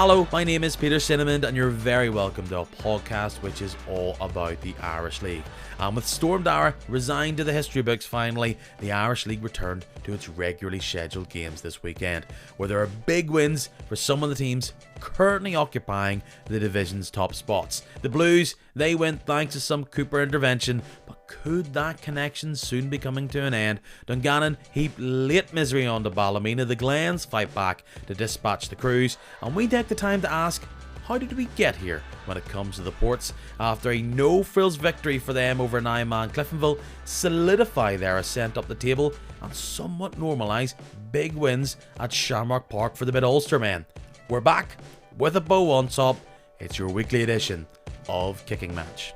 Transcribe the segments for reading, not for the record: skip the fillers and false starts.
Hello, my name is Peter Cinnamon and you're very welcome to a podcast which is all about the Irish League. And with Storm Dara resigned to the history books finally, the Irish League returned to its regularly scheduled games this weekend, where there are big wins for some of the teams currently occupying the division's top spots. The Blues, they went thanks to some Cooper intervention, but could that connection soon be coming to an end? Dungannon heap late misery onto Ballymena. The Glens fight back to dispatch the Crews, and we take the time to ask, how did we get here when it comes to the Ports? After a no-frills victory for them over nine-man Cliftonville, solidify their ascent up the table and somewhat normalise big wins at Shamrock Park for the mid-Ulster men. We're back with a bow on top. It's your weekly edition of Kicking Match.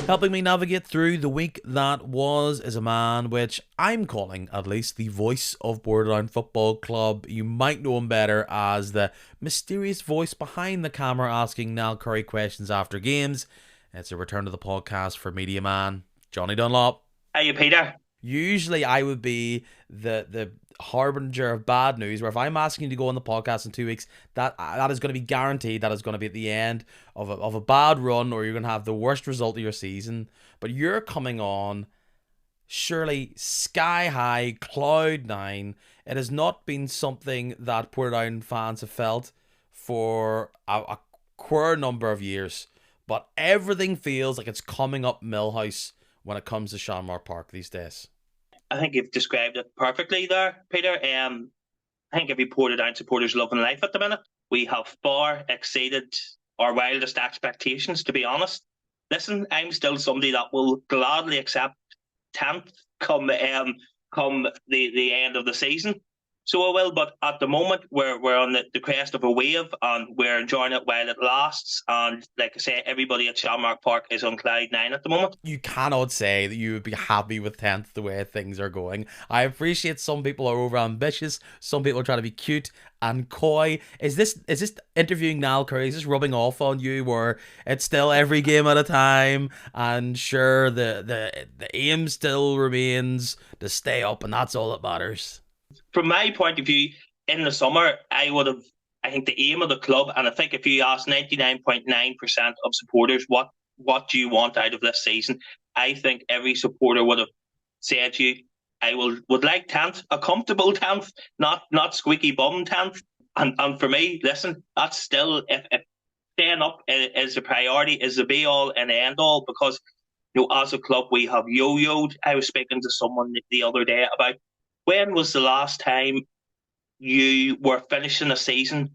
Helping me navigate through the week that was is a man which I'm calling, at least, the voice of Portadown Football Club. You might know him better as the mysterious voice behind the camera asking Niall Curry questions after games. It's a return to the podcast for media man Jonny Dunlop. Hey, Peter. Usually I would be the harbinger of bad news, where if I'm asking you to go on the podcast in 2 weeks, that is going to be guaranteed. That is going to be at the end of a bad run, or you're going to have the worst result of your season. But you're coming on surely sky high, cloud nine. It has not been something that Portadown fans have felt for a queer number of years, but everything feels like it's coming up Millhouse when it comes to Shamrock Park these days. I think you've described it perfectly there, Peter. I think every Portadown supporter's loving life at the minute. We have far exceeded our wildest expectations, to be honest. Listen, I'm still somebody that will gladly accept 10th come the end of the season. So I will, but at the moment we're on the crest of a wave and we're enjoying it while it lasts. And like I say, everybody at Shamrock Park is on cloud nine at the moment. You cannot say that you would be happy with 10th the way things are going. I appreciate some people are over ambitious, some people are trying to be cute and coy. Is this interviewing Niall Curry? Is this rubbing off on you, where it's still every game at a time, and sure the aim still remains to stay up and that's all that matters? From my point of view, in the summer, I think the aim of the club, and I think if you ask 99.9% of supporters what do you want out of this season, I think every supporter would have said to you, I would like 10th, a comfortable 10th, not squeaky bum 10th. And for me, listen, that's still, if staying up is a priority, is the be all and end all, because as a club we have yo-yoed. I was speaking to someone the other day about, when was the last time you were finishing a season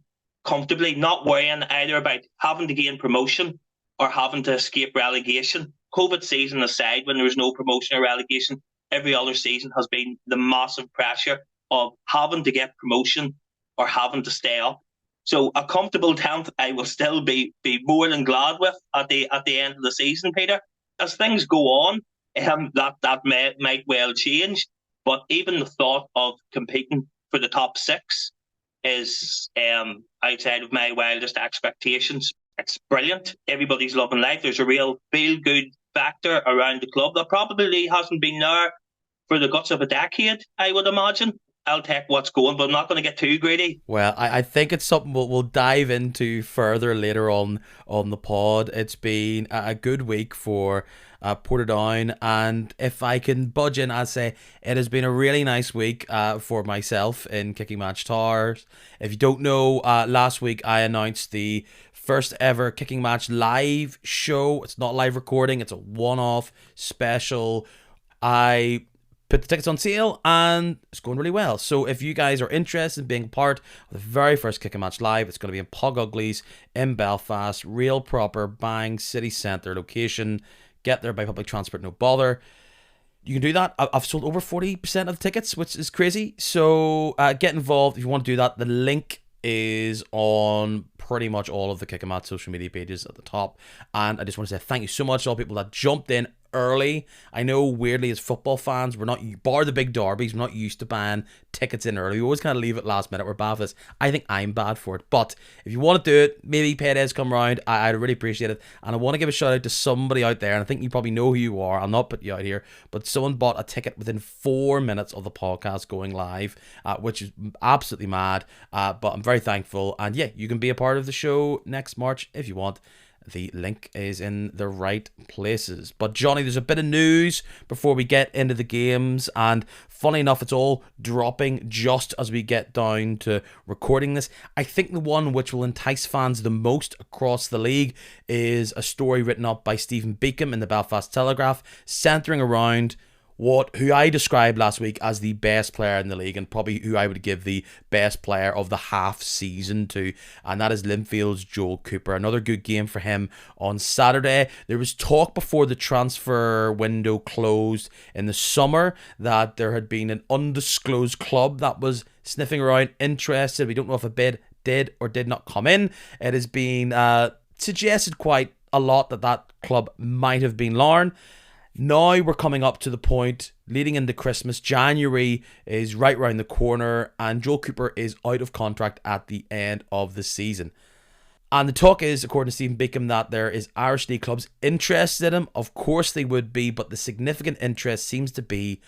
comfortably, not worrying either about having to gain promotion or having to escape relegation? COVID season aside, when there was no promotion or relegation, every other season has been the massive pressure of having to get promotion or having to stay up. So a comfortable 10th I will still be more than glad with at the end of the season, Peter. As things go on, that might well change. But even the thought of competing for the top six is outside of my wildest expectations. It's brilliant. Everybody's loving life. There's a real feel-good factor around the club that probably hasn't been there for the guts of a decade, I would imagine. I'll take what's going, but I'm not going to get too greedy. Well, I think it's something we'll dive into further later on the pod. It's been a good week for Portadown, and if I can budge in, I'd say it has been a really nice week for myself in Kicking Match Towers. If you don't know, last week I announced the first ever Kicking Match live show. It's not live recording, it's a one-off special. I put the tickets on sale and it's going really well. So if you guys are interested in being part of the very first Kicking Match Live, it's going to be in Pog Uglies in Belfast, real proper bang city centre location. Get there by public transport, no bother. You can do that. I've sold over 40% of the tickets, which is crazy. So get involved if you want to do that. The link is on pretty much all of the Kicking Match social media pages at the top. And I just want to say thank you so much to all people that jumped in early. I know, weirdly, as football fans, we're not, bar the big derbies, we're not used to buying tickets in early. We always kind of leave it last minute. We're bad for this. I think I'm bad for it. But if you want to do it, maybe paydays come around. I'd really appreciate it. And I want to give a shout out to somebody out there, and I think you probably know who you are. I'll not put you out here, but someone bought a ticket within 4 minutes of the podcast going live, which is absolutely mad. But I'm very thankful. And yeah, you can be a part of the show next March if you want. The link is in the right places. But Johnny, there's a bit of news before we get into the games, and funny enough, it's all dropping just as we get down to recording this. I think the one which will entice fans the most across the league is a story written up by Stephen Beacom in the Belfast Telegraph, centering around who I described last week as the best player in the league, and probably who I would give the best player of the half season to, and that is Linfield's Joel Cooper. Another good game for him on Saturday. There was talk before the transfer window closed in the summer that there had been an undisclosed club that was sniffing around, interested. We don't know if a bid did or did not come in. It has been suggested quite a lot that club might have been Larne. Now we're coming up to the point leading into Christmas. January is right round the corner, and Joel Cooper is out of contract at the end of the season. And the talk is, according to Stephen Beacom, that there is Irish League clubs interested in him. Of course they would be, but the significant interest seems to be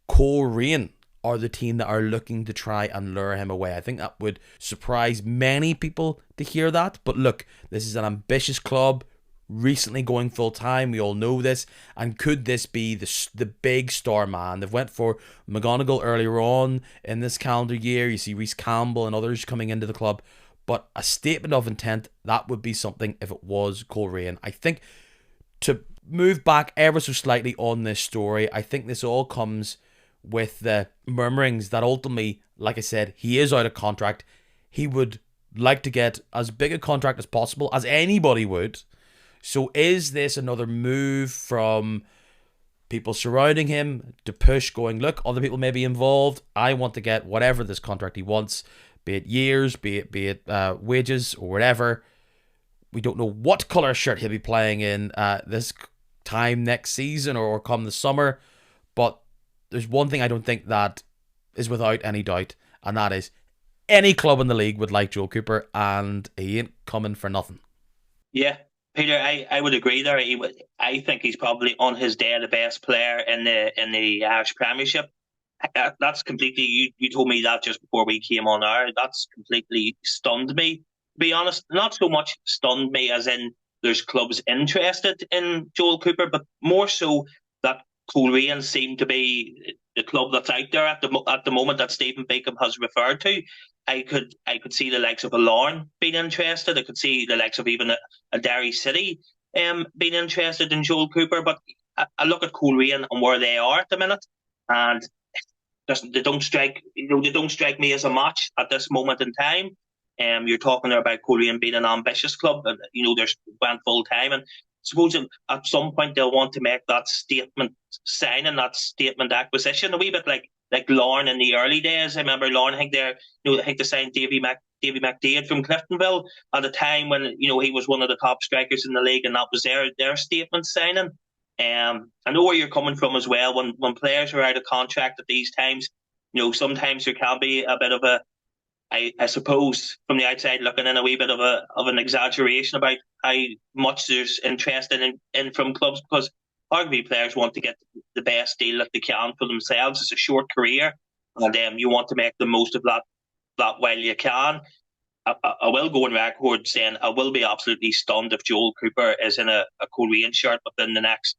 Coleraine are the team that are looking to try and lure him away. I think that would surprise many people to hear that. But look, this is an ambitious club, recently going full time. We all know this. And could this be the big star man? They've went for McGonigal earlier on in this calendar year. You see Reece Campbell and others coming into the club. But a statement of intent, that would be something if it was Coleraine. I think, to move back ever so slightly on this story, I think this all comes with the murmurings that ultimately, like I said, he is out of contract. He would like to get as big a contract as possible, as anybody would. So is this another move from people surrounding him to push, going, look, other people may be involved. I want to get whatever this contract he wants, be it years, be it wages or whatever. We don't know what colour shirt he'll be playing in this time next season or come the summer. But there's one thing I don't think that is without any doubt, and that is any club in the league would like Joel Cooper, and he ain't coming for nothing. Yeah. Peter, I would agree there. I think he's probably on his day the best player in the Irish Premiership. That's completely. You told me that just before we came on air. That's completely stunned me. To be honest, not so much stunned me as in there's clubs interested in Joel Cooper, but more so that Coleraine seemed to be the club that's out there at the moment that Stephen Beacom has referred to. I could see the likes of a Larne being interested. I could see the likes of even a Derry City being interested in Joel Cooper. But I look at Coleraine and where they are at the minute, and they don't strike me as a match at this moment in time. You're talking there about Coleraine being an ambitious club, and they're went full time. And I suppose at some point they'll want to make that statement signing, that statement acquisition, a wee bit like Larne in the early days. I remember Larne, I think they signed Davy McDade from Cliftonville at a time when he was one of the top strikers in the league, and that was their statement signing. I know where you're coming from as well. When players are out of contract at these times, sometimes there can be a bit of I suppose from the outside looking in, a wee bit of an exaggeration about how much there's interest in from clubs, because arguably players want to get the best deal that they can for themselves. It's a short career, and you want to make the most of that while you can. I will go on record saying I will be absolutely stunned if Joel Cooper is in a Coleraine shirt within the next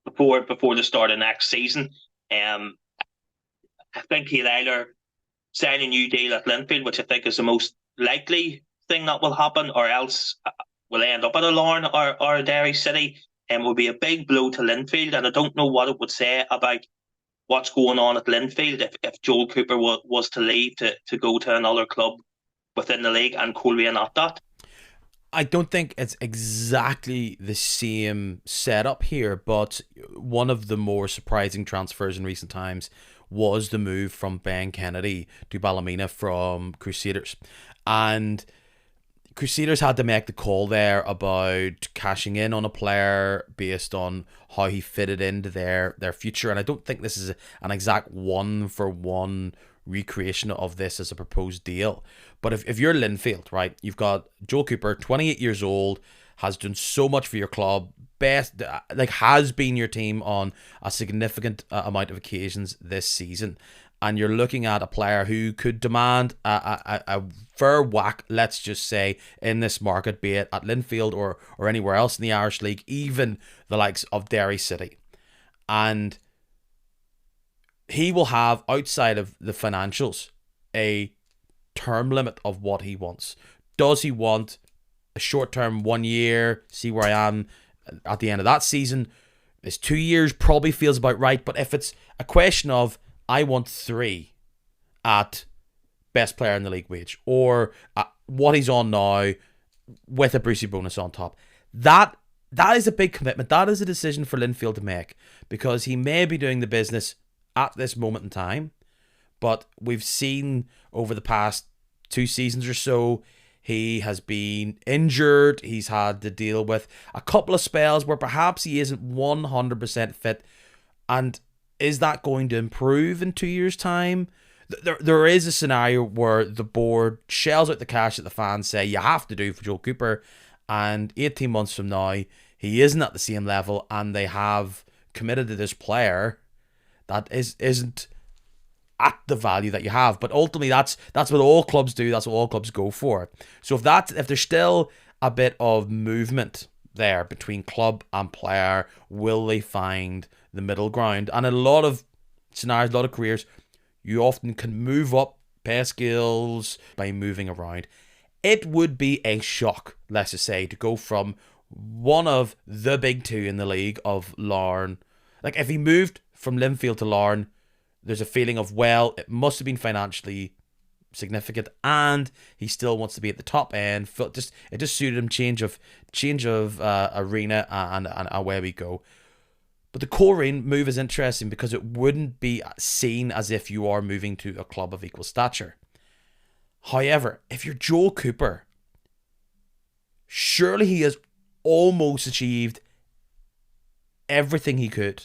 before the start of next season. I think he'll either sign a new deal at Linfield, which I think is the most likely thing that will happen, or else will end up at a Larne or a Derry City. And will be a big blow to Linfield, and I don't know what it would say about what's going on at Linfield if Joel Cooper was to leave to go to another club within the league and Coleraine at that. I don't think it's exactly the same setup here, but one of the more surprising transfers in recent times was the move from Ben Kennedy to Ballymena from Crusaders. And Crusaders had to make the call there about cashing in on a player based on how he fitted into their future, and I don't think this is an exact one-for-one recreation of this as a proposed deal. But if you're Linfield, right, you've got Joel Cooper, 28 years old, has done so much for your club, has been your team on a significant amount of occasions this season, and you're looking at a player who could demand a fair whack, let's just say, in this market, be it at Linfield or anywhere else in the Irish League, even the likes of Derry City. And he will have, outside of the financials, a term limit of what he wants. Does he want a short-term 1 year, see where I am at the end of that season? This 2 years probably feels about right, but if it's a question of, I want 3 at best player in the league wage, or what he's on now with a Brucey bonus on top, that is a big commitment. That is a decision for Linfield to make, because he may be doing the business at this moment in time, but we've seen over the past 2 seasons or so, he has been injured. He's had to deal with a couple of spells where perhaps he isn't 100% fit. And is that going to improve in 2 years' time? There is a scenario where the board shells out the cash that the fans say you have to do for Joel Cooper, and 18 months from now, he isn't at the same level, and they have committed to this player that isn't at the value that you have. But ultimately, that's what all clubs do. That's what all clubs go for. So if there's still a bit of movement there between club and player, will they find the middle ground? And in a lot of scenarios, a lot of careers, you often can move up pay scales by moving around. It would be a shock, let's just say, to go from one of the big 2 in the league of Larne. Like, if he moved from Linfield to Larne, there's a feeling of, well, it must have been financially significant, and he still wants to be at the top end. It just suited him, change of arena, and away we go. But the Coleraine move is interesting because it wouldn't be seen as if you are moving to a club of equal stature. However, if you're Joel Cooper, surely he has almost achieved everything he could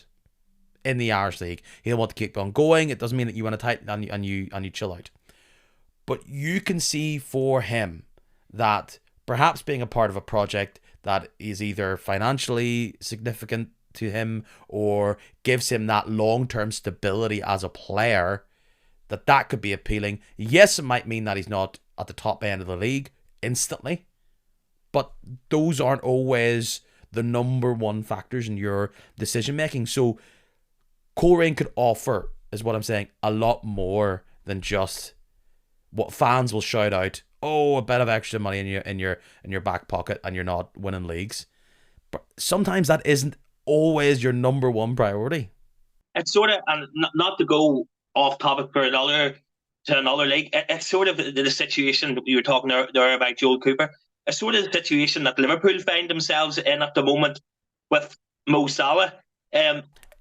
in the Irish League. He'll want to keep on going. It doesn't mean that you want to tighten and you chill out. But you can see for him that perhaps being a part of a project that is either financially significant to him or gives him that long-term stability as a player, that could be appealing. Yes, it might mean that he's not at the top end of the league instantly, but those aren't always the number one factors in your decision making. So Coleraine could offer, is what I'm saying, a lot more than just what fans will shout out, oh, a bit of extra money in your back pocket and you're not winning leagues. But sometimes that isn't always your number one priority. It's sort of, and not to go off topic for another league, it's sort of the situation that we were talking there about Joel Cooper. It's sort of the situation that Liverpool find themselves in at the moment with Mo Salah.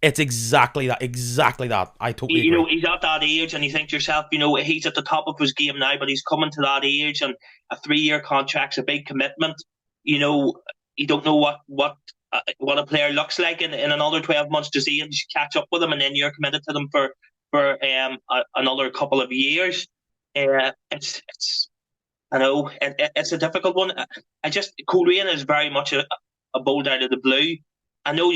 It's exactly that. I totally agree. He's at that age, and you think to yourself, he's at the top of his game now, but he's coming to that age, and a 3-year contract's a big commitment. You don't know what a player looks like in another 12 months to see him, to catch up with him, and then you're committed to them for another couple of years. It's I know it's a difficult one. Coleraine is very much a bolt out of the blue. I know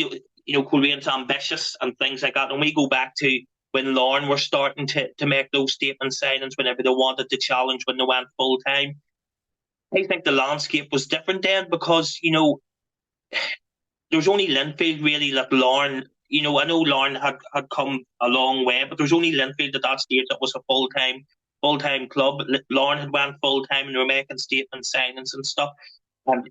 Colerane's ambitious and things like that. And we go back to when Larne were starting to make those statement signings whenever they wanted to challenge when they went full time. I think the landscape was different then because, there was only Linfield really that Larne, I know Larne had come a long way, but there was only Linfield at that stage that was a full-time club. Larne had went full-time and they were making statement signings and stuff. And,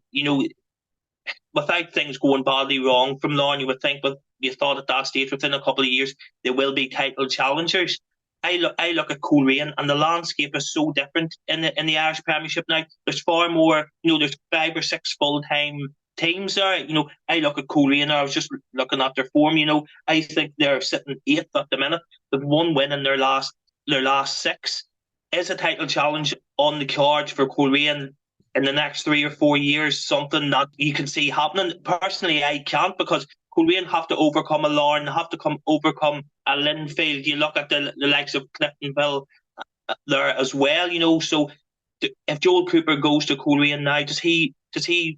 without things going badly wrong from Larne, you thought at that stage, within a couple of years, they will be title challengers. I look at Coleraine, and the landscape is so different in the Irish Premiership now. There's far more, there's 5 or 6 full-time teams there. I look at Coleraine, I was just looking at their form, I think they're sitting 8th at the minute, with 1 win in their last 6. Is a title challenge on the cards for Coleraine? in the next 3 or 4 years, something that you can see happening. Personally, I can't, because Coleraine have to overcome a Larne, have to overcome a Linfield. You look at the likes of Cliftonville there as well, So if Joel Cooper goes to Coleraine now, does he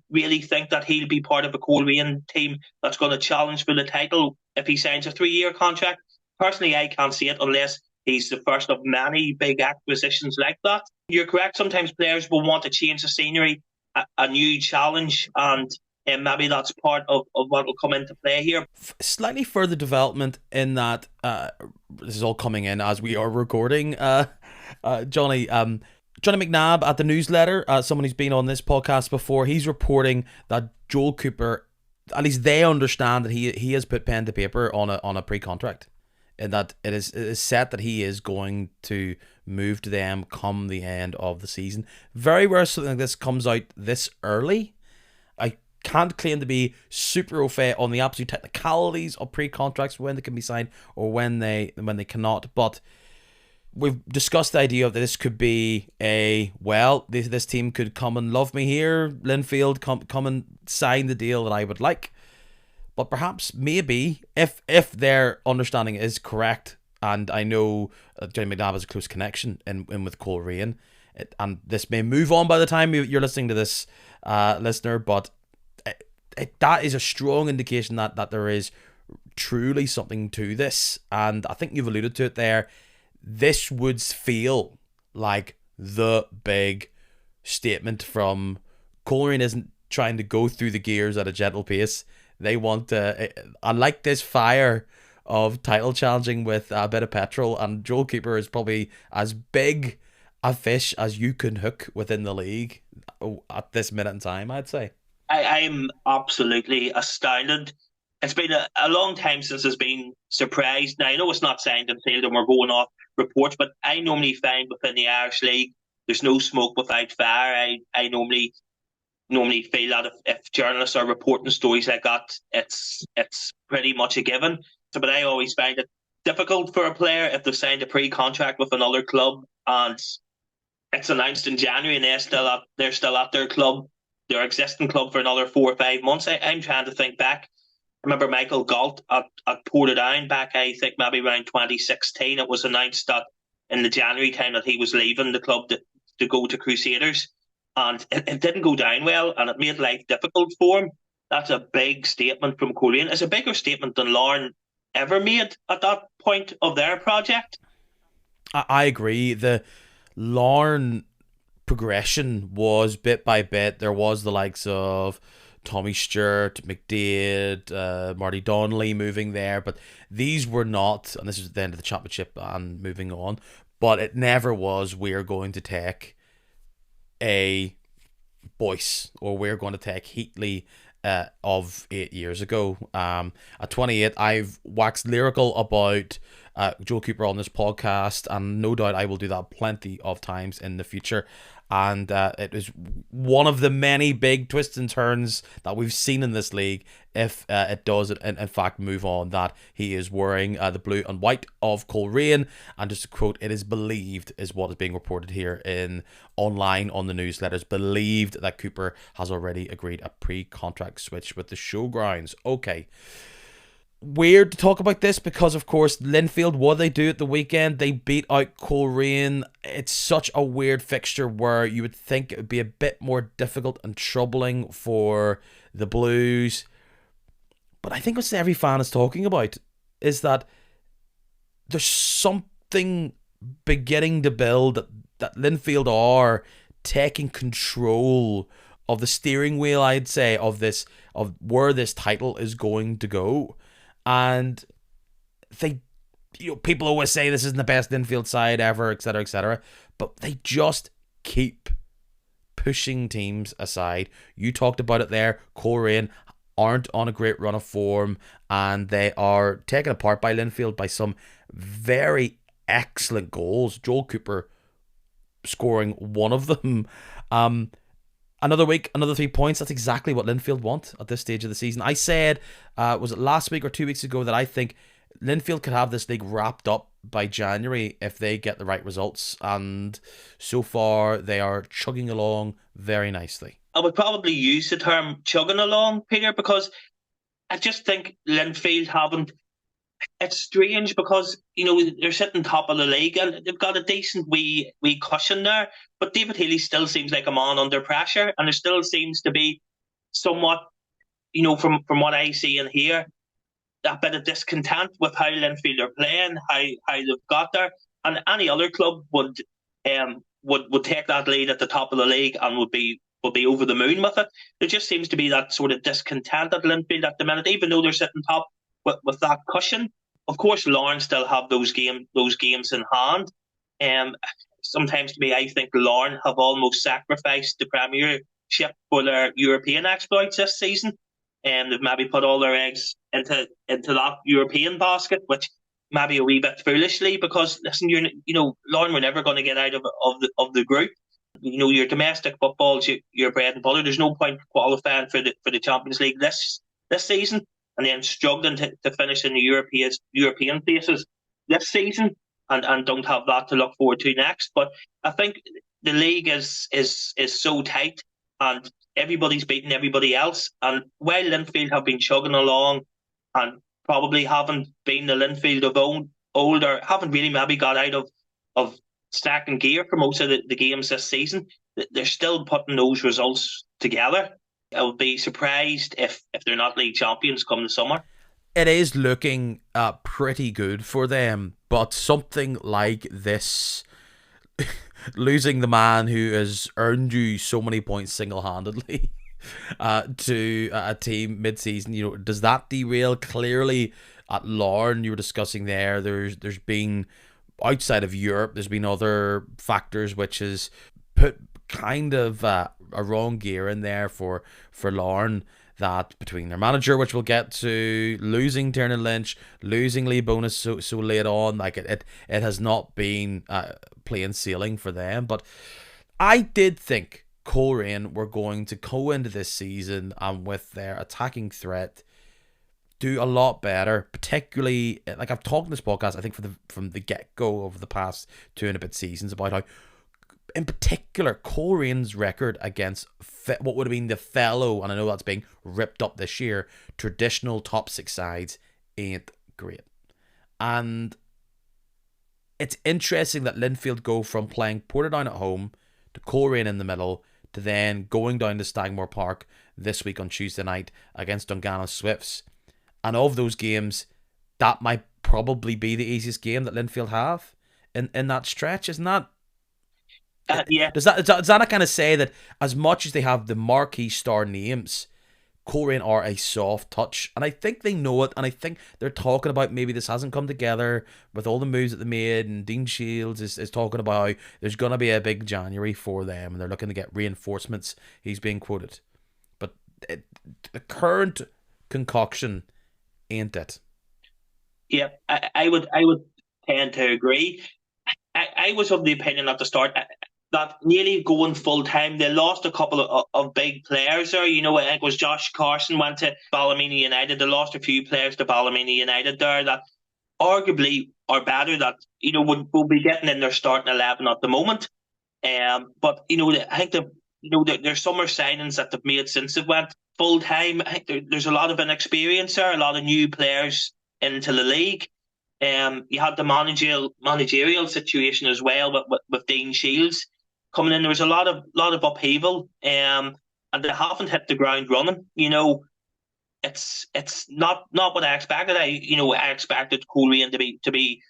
really think that he'll be part of a Coleraine team that's going to challenge for the title if he signs a 3-year contract? Personally, I can't see it unless he's the first of many big acquisitions like that. You're correct. Sometimes players will want to change the scenery, a new challenge, and maybe that's part of what will come into play here. Slightly further development in that this is all coming in as we are recording. Johnny McNabb at the newsletter, someone who's been on this podcast before, he's reporting that Joel Cooper, at least they understand that he has put pen to paper on a pre-contract, and that it is set that he is going to move to them come the end of the season. Very rare something like this comes out this early. I can't claim to be super au fait on the absolute technicalities of pre-contracts, when they can be signed or when they cannot, but we've discussed the idea that this could be this team could come and love me here, Linfield, come and sign the deal that I would like. But perhaps, maybe, if their understanding is correct, and I know Jonny McNabb has a close connection in with Coleraine, and this may move on by the time you're listening to this, listener, but that is a strong indication that there is truly something to this, and I think you've alluded to it there. This would feel like the big statement from Coleraine. Isn't trying to go through the gears at a gentle pace. They want to, I like this fire of title challenging with a bit of petrol, and Joel Cooper is probably as big a fish as you can hook within the league at this minute in time, I'd say. I'm absolutely astounded. It's been a long time since there's been surprised. Now, I know it's not signed and sealed and we're going off reports, but I normally find within the Irish League, there's no smoke without fire. I normally feel that if journalists are reporting stories like that, it's pretty much a given. But I always find it difficult for a player if they've signed a pre-contract with another club and it's announced in January and they're still at their club, their existing club, for another 4 or 5 months. I'm trying to think back. I remember Michael Galt at Portadown back, I think maybe around 2016. It was announced that in the January time that he was leaving the club to go to Crusaders, and it didn't go down well, and it made life difficult for him. That's a big statement from Coleraine. It's a bigger statement than Larne ever made at that point of their project. I agree. The Larne progression was bit by bit. There was the likes of Tommy Stewart, McDaid, Marty Donnelly moving there, but these were not, and this was the end of the championship and moving on, but it never was, we're going to take a Boyce, or we're going to take Heatley of 8 years ago. At 28, I've waxed lyrical about Joel Cooper on this podcast, and no doubt I will do that plenty of times in the future. And it is one of the many big twists and turns that we've seen in this league, if it does in fact move on, that he is wearing the blue and white of Coleraine. And just to quote, it is believed, is what is being reported here online on the newsletters, believed that Cooper has already agreed a pre-contract switch with the Showgrounds. Okay. Weird to talk about this because, of course, Linfield, what they do at the weekend, they beat out Coleraine. It's such a weird fixture where you would think it would be a bit more difficult and troubling for the Blues. But I think what every fan is talking about is that there's something beginning to build, that Linfield are taking control of the steering wheel, I'd say, of where this title is going to go. And people always say this isn't the best Linfield side ever, etc., but they just keep pushing teams aside. You talked about it there. Coleraine aren't on a great run of form, and they are taken apart by Linfield by some very excellent goals. Joel Cooper scoring one of them. Another week, another 3 points. That's exactly what Linfield want at this stage of the season. I said, was it last week or 2 weeks ago, that I think Linfield could have this league wrapped up by January if they get the right results, and so far they are chugging along very nicely. I would probably use the term chugging along, Peter, because I just think Linfield haven't. It's strange because they're sitting top of the league and they've got a decent wee cushion there, but David Healy still seems like a man under pressure, and there still seems to be somewhat, from what I see and hear, a bit of discontent with how Linfield are playing, how they've got there, and any other club would take that lead at the top of the league and would be over the moon with it. There just seems to be that sort of discontent at Linfield at the minute, even though they're sitting top with that cushion. Of course, Larne still have those games in hand. Sometimes to me, I think Larne have almost sacrificed the Premiership for their European exploits this season. They've maybe put all their eggs into that European basket, which maybe a wee bit foolishly, because listen, Larne were never going to get out of the group. Your domestic football's your bread and butter. There's no point qualifying for the Champions League this season and then struggling to finish in the European places this season and don't have that to look forward to next. But I think the league is so tight and everybody's beating everybody else. And while Linfield have been chugging along and probably haven't been the Linfield of old, or haven't really maybe got out of stacking gear for most of the games this season, they're still putting those results together. I would be surprised if they're not league champions come the summer. It is looking pretty good for them, but something like this, losing the man who has earned you so many points single-handedly to a team mid-season, does that derail? Clearly at Larne, you were discussing there's been, outside of Europe, there's been other factors which has put kind of a wrong gear in there for Larne, that between their manager, which we'll get to, losing Tiernan Lynch, losing Lee Bonus so late on, like it has not been plain sailing for them. But I did think Coleraine were going to go into this season and with their attacking threat do a lot better, particularly, like I've talked in this podcast, I think from the get-go over the past 2 and a bit seasons, about how, in particular, Colerane's record against what would have been the fellow, and I know that's being ripped up this year, traditional top 6 sides ain't great. And it's interesting that Linfield go from playing Portadown at home to Coleraine in the middle to then going down to Stagmore Park this week on Tuesday night against Dungannon Swifts. And of those games, that might probably be the easiest game that Linfield have in that stretch, isn't that? Yeah. Does that kind of say that as much as they have the marquee star names, Coleraine are a soft touch? And I think they know it, and I think they're talking about maybe this hasn't come together with all the moves that they made, and Dean Shields is talking about how there's going to be a big January for them, and they're looking to get reinforcements, he's being quoted. But the current concoction ain't it? Yeah, I would tend to agree. I was of the opinion at the start that nearly going full time, they lost a couple of big players there. I think it was Josh Carson went to Ballymena United. They lost a few players to Ballymena United there that arguably are better, that will be getting in their starting 11 at the moment. But I think there's summer signings that they've made since they went full time. I think there's a lot of inexperience there, a lot of new players into the league. You had the managerial situation as well with Dean Shields coming in. There was a lot of upheaval, and they haven't hit the ground running. It's not what I expected. I expected Coleraine to be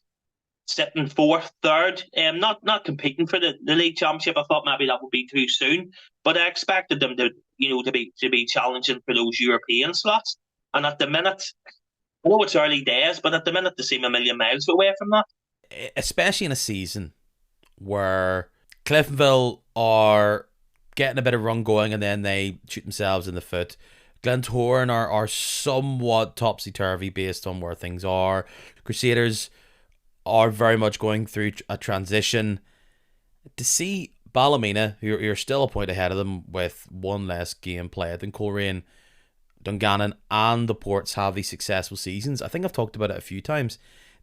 sitting fourth, third, not competing for the league championship. I thought maybe that would be too soon, but I expected them to be challenging for those European slots. And at the minute, I know it's early days, but at the minute they seem a million miles away from that. Especially in a season where Cliftonville are getting a bit of run going and then they shoot themselves in the foot. Glentoran are somewhat topsy-turvy based on where things are. Crusaders are very much going through a transition. To see Ballymena, who you're still a point ahead of them with one less game played than Coleraine, Dungannon and the Ports have these successful seasons. I think I've talked about it a few times.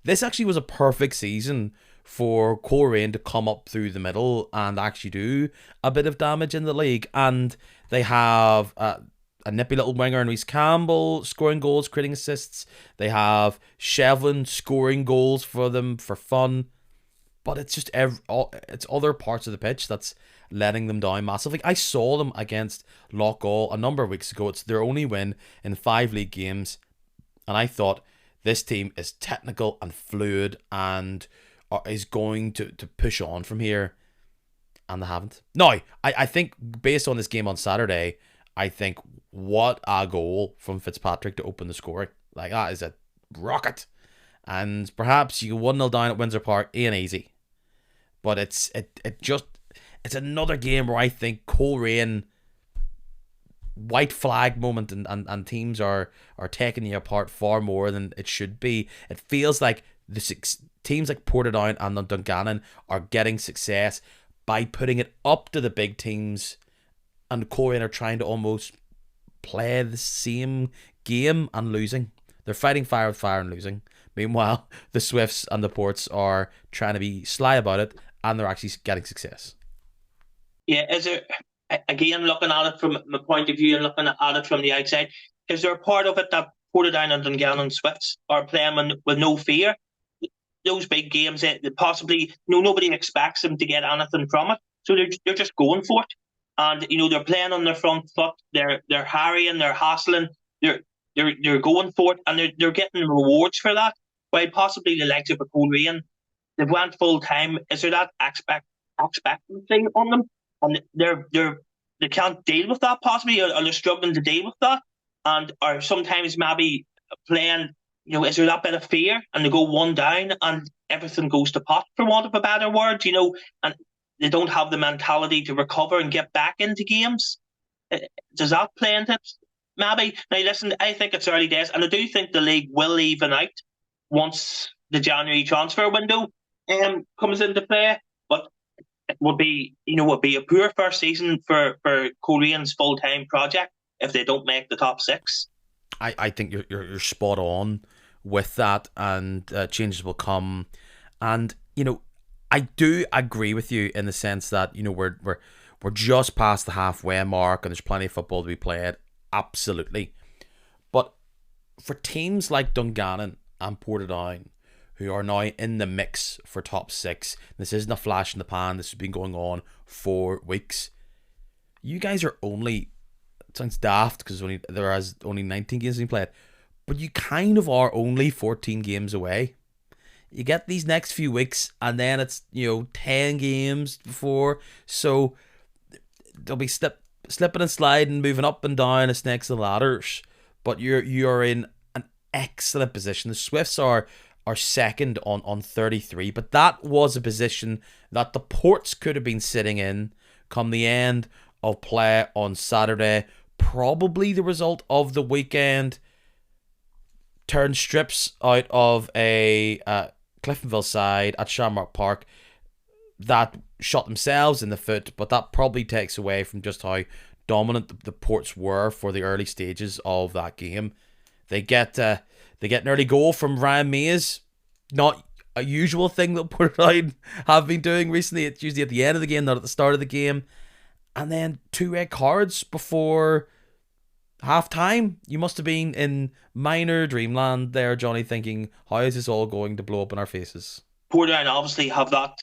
this actually was a perfect season for Coleraine to come up through the middle and actually do a bit of damage in the league. And they have a nippy little winger in Reece Campbell scoring goals, creating assists. They have Shevlin scoring goals for them for fun. But it's just it's other parts of the pitch that's letting them down massively. I saw them against Loughgall a number of weeks ago. It's their only win in 5 league games. And I thought, this team is technical and fluid and is going to push on from here. And they haven't. Now, I think based on this game on Saturday, I think what a goal from Fitzpatrick to open the scoring. Like, that is a rocket. And perhaps you 1-0 down at Windsor Park ain't easy. But it's another game where I think Coleraine white flag moment and teams are taking you apart far more than it should be. It feels like teams like Portadown and Dungannon are getting success by putting it up to the big teams, and Coleraine are trying to almost play the same game and losing. They're fighting fire with fire and losing. Meanwhile, the Swifts and the Ports are trying to be sly about it, and they're actually getting success. Yeah, is there, again, looking at it from my point of view and looking at it from the outside, is there a part of it that Portadown and Dungannon Swifts are playing with no fear? Those big games, possibly, nobody expects them to get anything from it, so they're just going for it, and they're playing on their front foot. They're harrying, they're hassling, they're going for it, and they're getting rewards for that. While possibly the likes of a Coleraine, they've went full time. Is there that expectancy on them, and they can't deal with that possibly, or they're struggling to deal with that, and are sometimes maybe playing. Is there that bit of fear, and they go one down and everything goes to pot, for want of a better word, and they don't have the mentality to recover and get back into games? Does that play into it? Maybe. Now listen, I think it's early days, and I do think the league will even out once the January transfer window comes into play. But it would be a poor first season for Korean's full-time project if they don't make the top 6. I think you're spot on with that, and changes will come. And I do agree with you in the sense that we're just past the halfway mark, and there's plenty of football to be played. Absolutely. But for teams like Dungannon and Portadown, who are now in the mix for top 6, this isn't a flash in the pan. This has been going on for weeks. You guys are only, it sounds daft because there is only 19 games being played, but you kind of are only 14 games away. You get these next few weeks, and then it's 10 games before, so they'll be slipping and sliding, moving up and down as snakes and ladders. But you're in an excellent position. The Swifts are second on 33, but that was a position that the Ports could have been sitting in come the end of play on Saturday. Probably the result of the weekend turned strips out of a Cliftonville side at Shamrock Park that shot themselves in the foot, but that probably takes away from just how dominant the Ports were for the early stages of that game. They get an early goal from Ryan Mays. Not a usual thing that Portadown have been doing recently. It's usually at the end of the game, not at the start of the game. And then 2 red cards before half time. You must have been in minor dreamland there, Johnny, thinking, how is this all going to blow up in our faces? Portadown obviously have that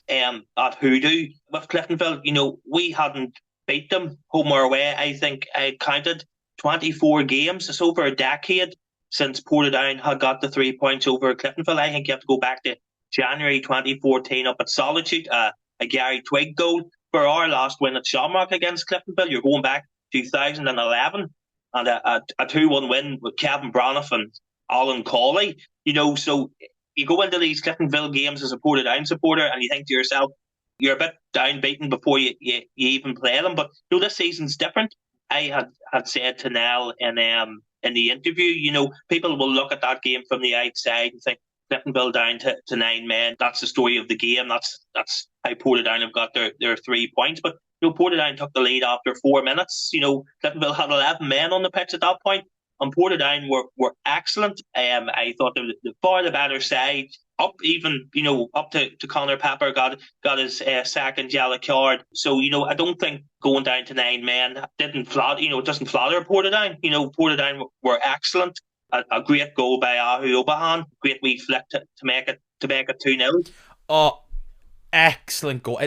hoodoo with Cliftonville. We hadn't beat them home or away. I think I counted 24 games. It's over a decade since Portadown had got the 3 points over Cliftonville. I think you have to go back to January 2014 up at Solitude, a Gary Twigg goal for our last win at Shamrock against Cliftonville. You're going back 2011, and a 2-1 win with Kevin Braniff and Alan Cawley. So you go into these Cliftonville games as a Portadown supporter and you think to yourself, you're a bit downbeaten before you even play them. But this season's different. I had said to Nell in the interview, people will look at that game from the outside and think Cliftonville down to 9 men. That's the story of the game. That's how Portadown have got their 3 points. But Portadown took the lead after 4 minutes. Cliftonville had 11 men on the pitch at that point. and Portadown were excellent. I thought they were far the better side. Up even, up to Conor Pepper got his second yellow card. So, I don't think going down to 9 men didn't flatter, it doesn't flatter Portadown. Portadown were excellent. A great goal by Ahu Obahan. Great wee flick to make it 2-0. Oh, excellent goal.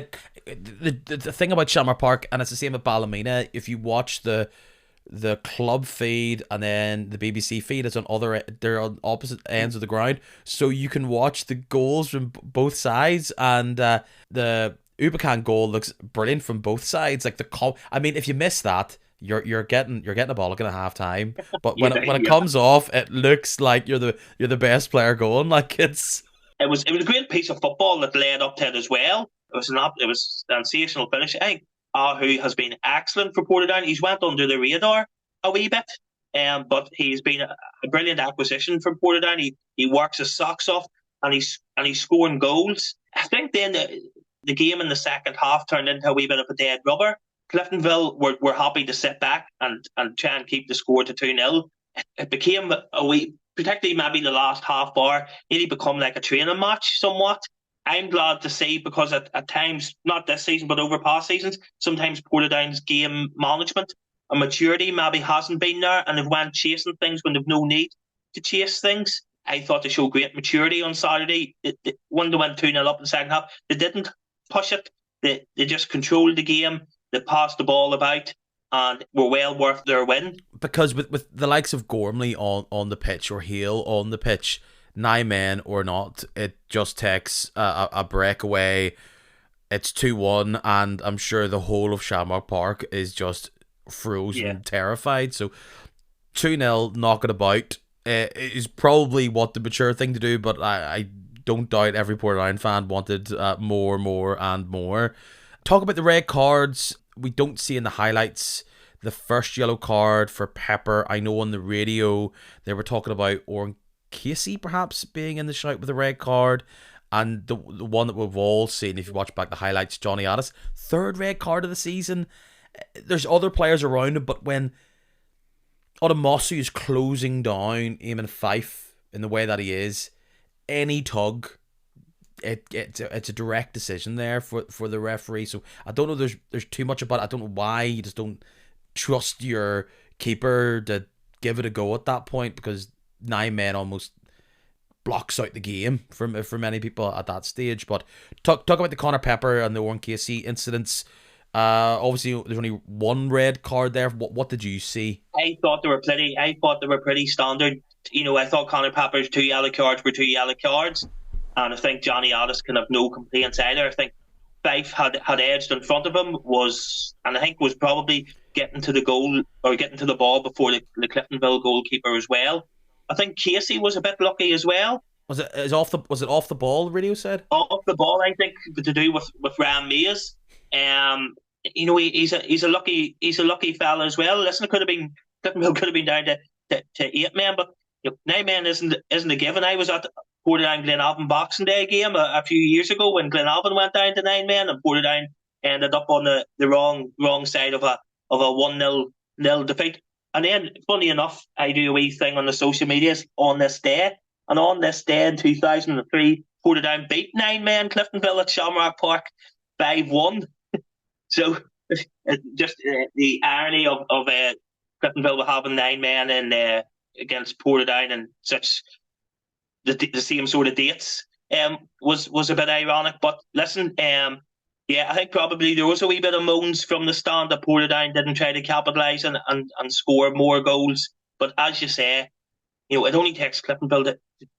The thing about Shamrock Park, and it's the same at Ballymena, if you watch the club feed and then the BBC feed, it's they're on opposite ends of the ground, so you can watch the goals from both sides, and the Ubacan goal looks brilliant from both sides. Like if you miss that, you're getting a bollock at half time, but when it comes off, it looks like you're the best player going. Like It was a great piece of football that led up to it as well. It was a sensational finish. I think Ahu has been excellent for Portadown. He's went under the radar a wee bit, but he's been a brilliant acquisition for Portadown. He works his socks off, and he's scoring goals. I think then the game in the second half turned into a wee bit of a dead rubber. Cliftonville were happy to sit back and try and keep the score to 2-0. It became a wee, particularly maybe the last half hour, nearly become like a training match somewhat. I'm glad to see, because at times, not this season, but over past seasons, sometimes Portadown's game management and maturity maybe hasn't been there, and they've went chasing things when they've no need to chase things. I thought they showed great maturity on Saturday. When they went 2-0 up in the second half, they didn't push it. They just controlled the game. They passed the ball about and were well worth their win. Because with the likes of Gormley on the pitch, or Hale on the pitch, 9 men or not, it just takes a breakaway. It's 2-1, and I'm sure the whole of Shamrock Park is just frozen, terrified. So 2-0, knock it about, is probably what the mature thing to do, but I don't doubt every Portadown fan wanted more and more. Talk about the red cards. We don't see in the highlights the first yellow card for Pepper. I know on the radio they were talking about Oran Casey perhaps being in the shout with a red card, and the one that we've all seen, if you watch back the highlights, Johnny Addis, third red card of the season. There's other players around him, but when Odamosu is closing down Eamon Fife in the way that he is, any tug, it's a direct decision there for the referee. So I don't know, there's too much about it. I don't know why you just don't trust your keeper to give it a go at that point, because 9 men almost blocks out the game for many people at that stage. But talk about the Conor Pepper and the Oran Casey incidents. Obviously there's only one red card there. What did you see? I thought they were pretty standard. I thought Conor Pepper's 2 yellow cards were 2 yellow cards, and I think Johnny Addis can have no complaints either. I think Fife had edged in front of him, was probably getting to the goal, or getting to the ball before the Cliftonville goalkeeper as well. I think Casey was a bit lucky as well. Was it off the ball, radio said? Off the ball, I think, to do with Ram Mays. He's a lucky fella as well. Listen, Cliftonville could have been down to 8 men, but 9 men isn't a given. I was at Portadown Glenavon Boxing Day game a few years ago when Glenavon went down to 9 men, and Portadown ended up on the wrong side of a 1-0 defeat. And then, funny enough, I do a wee thing on the social medias on this day. And on this day in 2003, Portadown beat 9 men Cliftonville at Shamrock Park 5-1. So, just the irony of Cliftonville having 9 men in against Portadown and such the same sort of dates was a bit ironic. But listen, I think probably there was a wee bit of moans from the stand that Portadown didn't try to capitalise and score more goals. But as you say, it only takes Cliftonville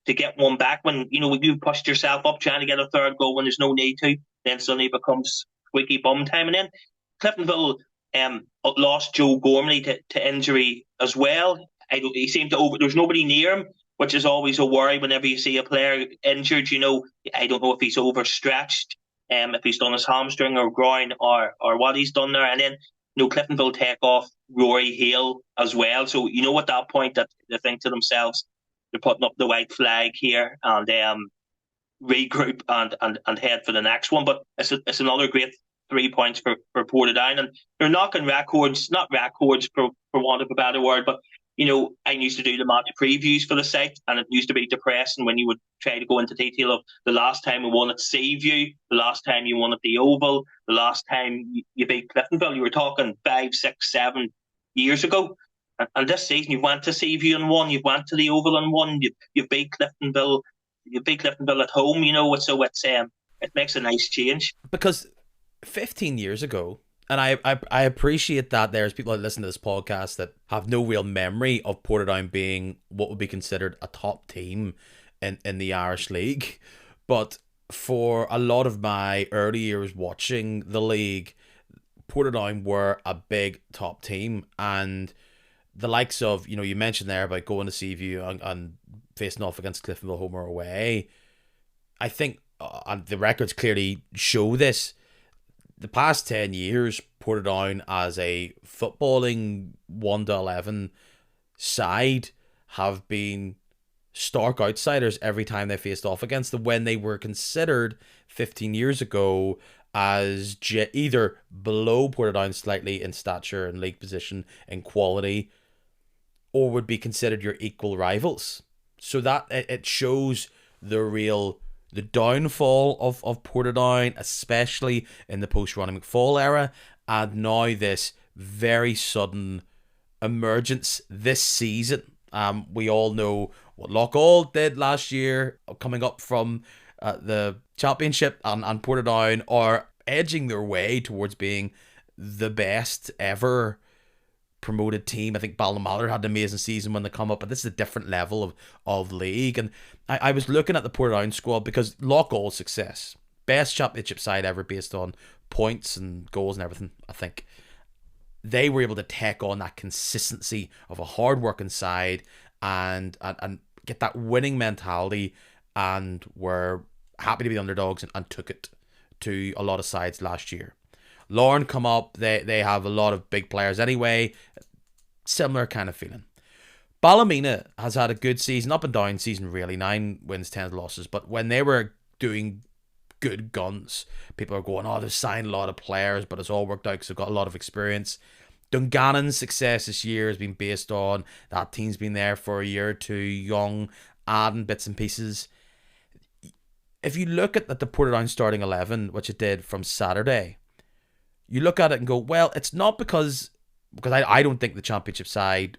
to get one back. When you've pushed yourself up trying to get a third goal when there's no need to, then suddenly it becomes squeaky bum time. And then Cliftonville lost Joe Gormley to injury as well. He seemed to there's nobody near him, which is always a worry whenever you see a player injured. I don't know if he's overstretched, if he's done his hamstring or groin or what he's done there. And then Cliftonville take off Rory Hale as well. So at that point that they think to themselves, they're putting up the white flag here and regroup and head for the next one. But it's another great 3 points for Portadown, and they're knocking records, not records for want of a better word, but I used to do the match previews for the site, and it used to be depressing when you would try to go into detail of the last time we won at Seaview, the last time you won at the Oval, the last time you beat Cliftonville. You were talking 5, 6, 7 years ago. And this season, you've went to Seaview and won, you've went to the Oval and won, you've beat Cliftonville, at home. So it makes a nice change. Because 15 years ago, and I appreciate that there's people that listen to this podcast that have no real memory of Portadown being what would be considered a top team in the Irish League. But for a lot of my early years watching the league, Portadown were a big top team. And the likes of, you mentioned there about going to Seaview and facing off against Cliftonville home or away. I think, and the records clearly show this, the past 10 years, Portadown as a footballing 1-11 side have been stark outsiders every time they faced off against them, when they were considered 15 years ago as either below Portadown slightly in stature and league position and quality, or would be considered your equal rivals. So that it shows the downfall of Portadown, especially in the post-Ronnie McFall era, and now this very sudden emergence this season. We all know what Loughgall did last year, coming up from the championship, and Portadown are edging their way towards being the best ever promoted team. I think Ballinamallard had an amazing season when they come up, but this is a different level of league. And I was looking at the Portadown squad because Loughgall's success, best championship side ever based on points and goals and everything, I think they were able to take on that consistency of a hard-working side and get that winning mentality, and were happy to be underdogs and took it to a lot of sides last year. Lauren come up, they have a lot of big players anyway. Similar kind of feeling. Ballymena has had a good season, up and down season really, 9 wins, 10 losses. But when they were doing good guns, people are going, they've signed a lot of players, but it's all worked out because they've got a lot of experience. Dungannon's success this year has been based on that team's been there for a year or two, young, adding bits and pieces. If you look at the Portadown starting 11, which it did from Saturday, you look at it and go, well, it's not because I don't think the championship side,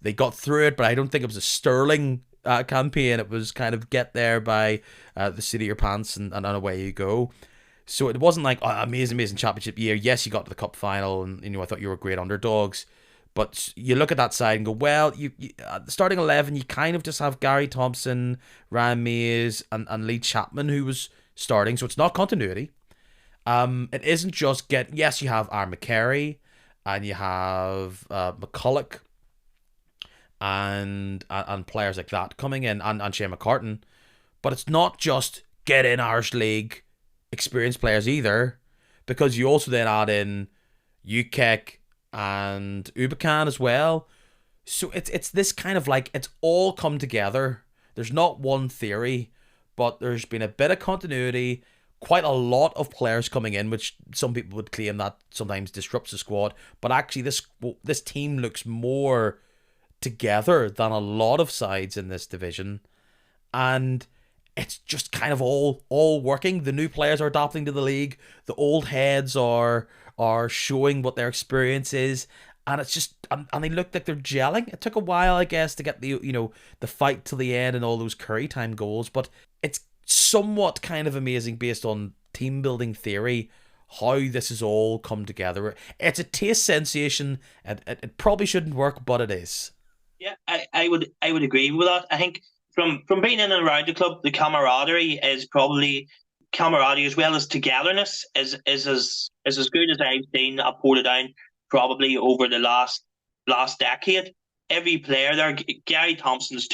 they got through it, but I don't think it was a sterling campaign. It was kind of get there by the seat of your pants and away you go. So it wasn't like amazing championship year. Yes, you got to the cup final, and I thought you were great underdogs. But you look at that side and go, well, you starting 11, you kind of just have Gary Thompson, Ryan Mays, and Lee Chapman, who was starting. So it's not continuity. It isn't just yes, you have Aaron McCary and you have McCulloch and players like that coming in, and Shane McCartan, but it's not just get in Irish League experienced players either, because you also then add in UKEC and Ubacan as well. So it's this kind of like, it's all come together. There's not one theory, but there's been a bit of continuity, quite a lot of players coming in, which some people would claim that sometimes disrupts the squad. But actually, this team looks more together than a lot of sides in this division, and it's just kind of all working. The new players are adapting to the league. The old heads are showing what their experience is, and it's just and they look like they're gelling. It took a while, I guess, to get the fight to the end and all those Curry time goals, but it's somewhat kind of amazing based on team building theory how this has all come together. It's a taste sensation, and it probably shouldn't work, but it is. Yeah, I would agree with that. I think from being in and around the club, the camaraderie is probably camaraderie as well as togetherness is as good as I've seen at Portadown probably over the last decade. Every player there, Gary Thompson's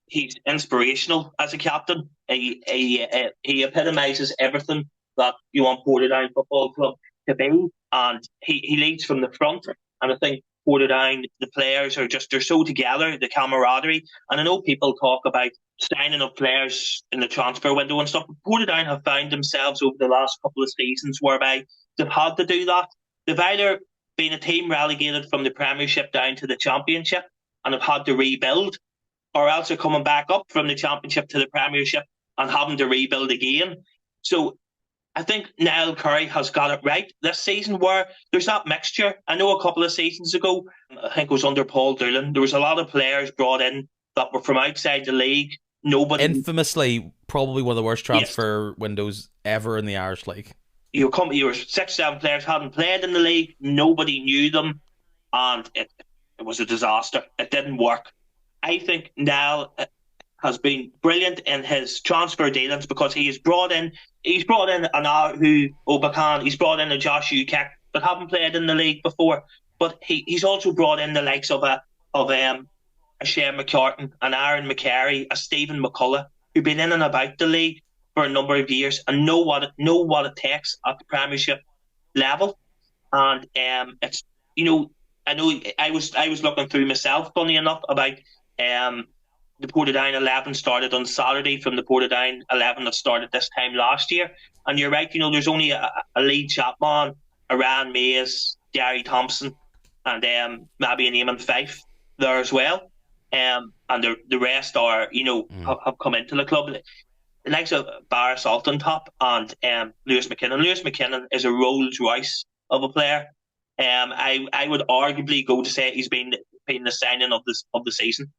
he's inspirational as a captain. He epitomises everything that you want Portadown Football Club to be, and he leads from the front. And I think Portadown, the players they're so together, the camaraderie. And I know people talk about signing up players in the transfer window and stuff, but Portadown have found themselves over the last couple of seasons whereby they've had to do that. They've either been a team relegated from the Premiership down to the Championship and have had to rebuild, or else they're coming back up from the Championship to the Premiership and having to rebuild again. So I think Niall Curry has got it right this season, where there's that mixture. I know a couple of seasons ago, I think it was under Paul Doolan, there was a lot of players brought in that were from outside the league. Nobody, infamously, probably one of the worst transfer windows ever in the Irish League. You were 6-7 players hadn't played in the league. Nobody knew them, and it was a disaster. It didn't work. I think Niall has been brilliant in his transfer dealings, because he's brought in an Ahu Obakan, he's brought in a Josh Ukek that haven't played in the league before, but he's also brought in the likes of a Shane McCartan, an Aaron McCary, a Stephen McCullough, who've been in and about the league for a number of years and know what it takes at the Premiership level. And it's, I know I was looking through myself, funny enough, about the Portadown 11 started on Saturday from the Portadown 11 that started this time last year. And you're right, there's only a Lee Chapman, a Ryan Mays, Gary Thompson, and maybe an Eamon Fife there as well. And the rest are, have come into the club. The likes of Barra Salton-Top and Lewis McKinnon. Lewis McKinnon is a Rolls Royce of a player. I would arguably go to say he's been the signing of the season.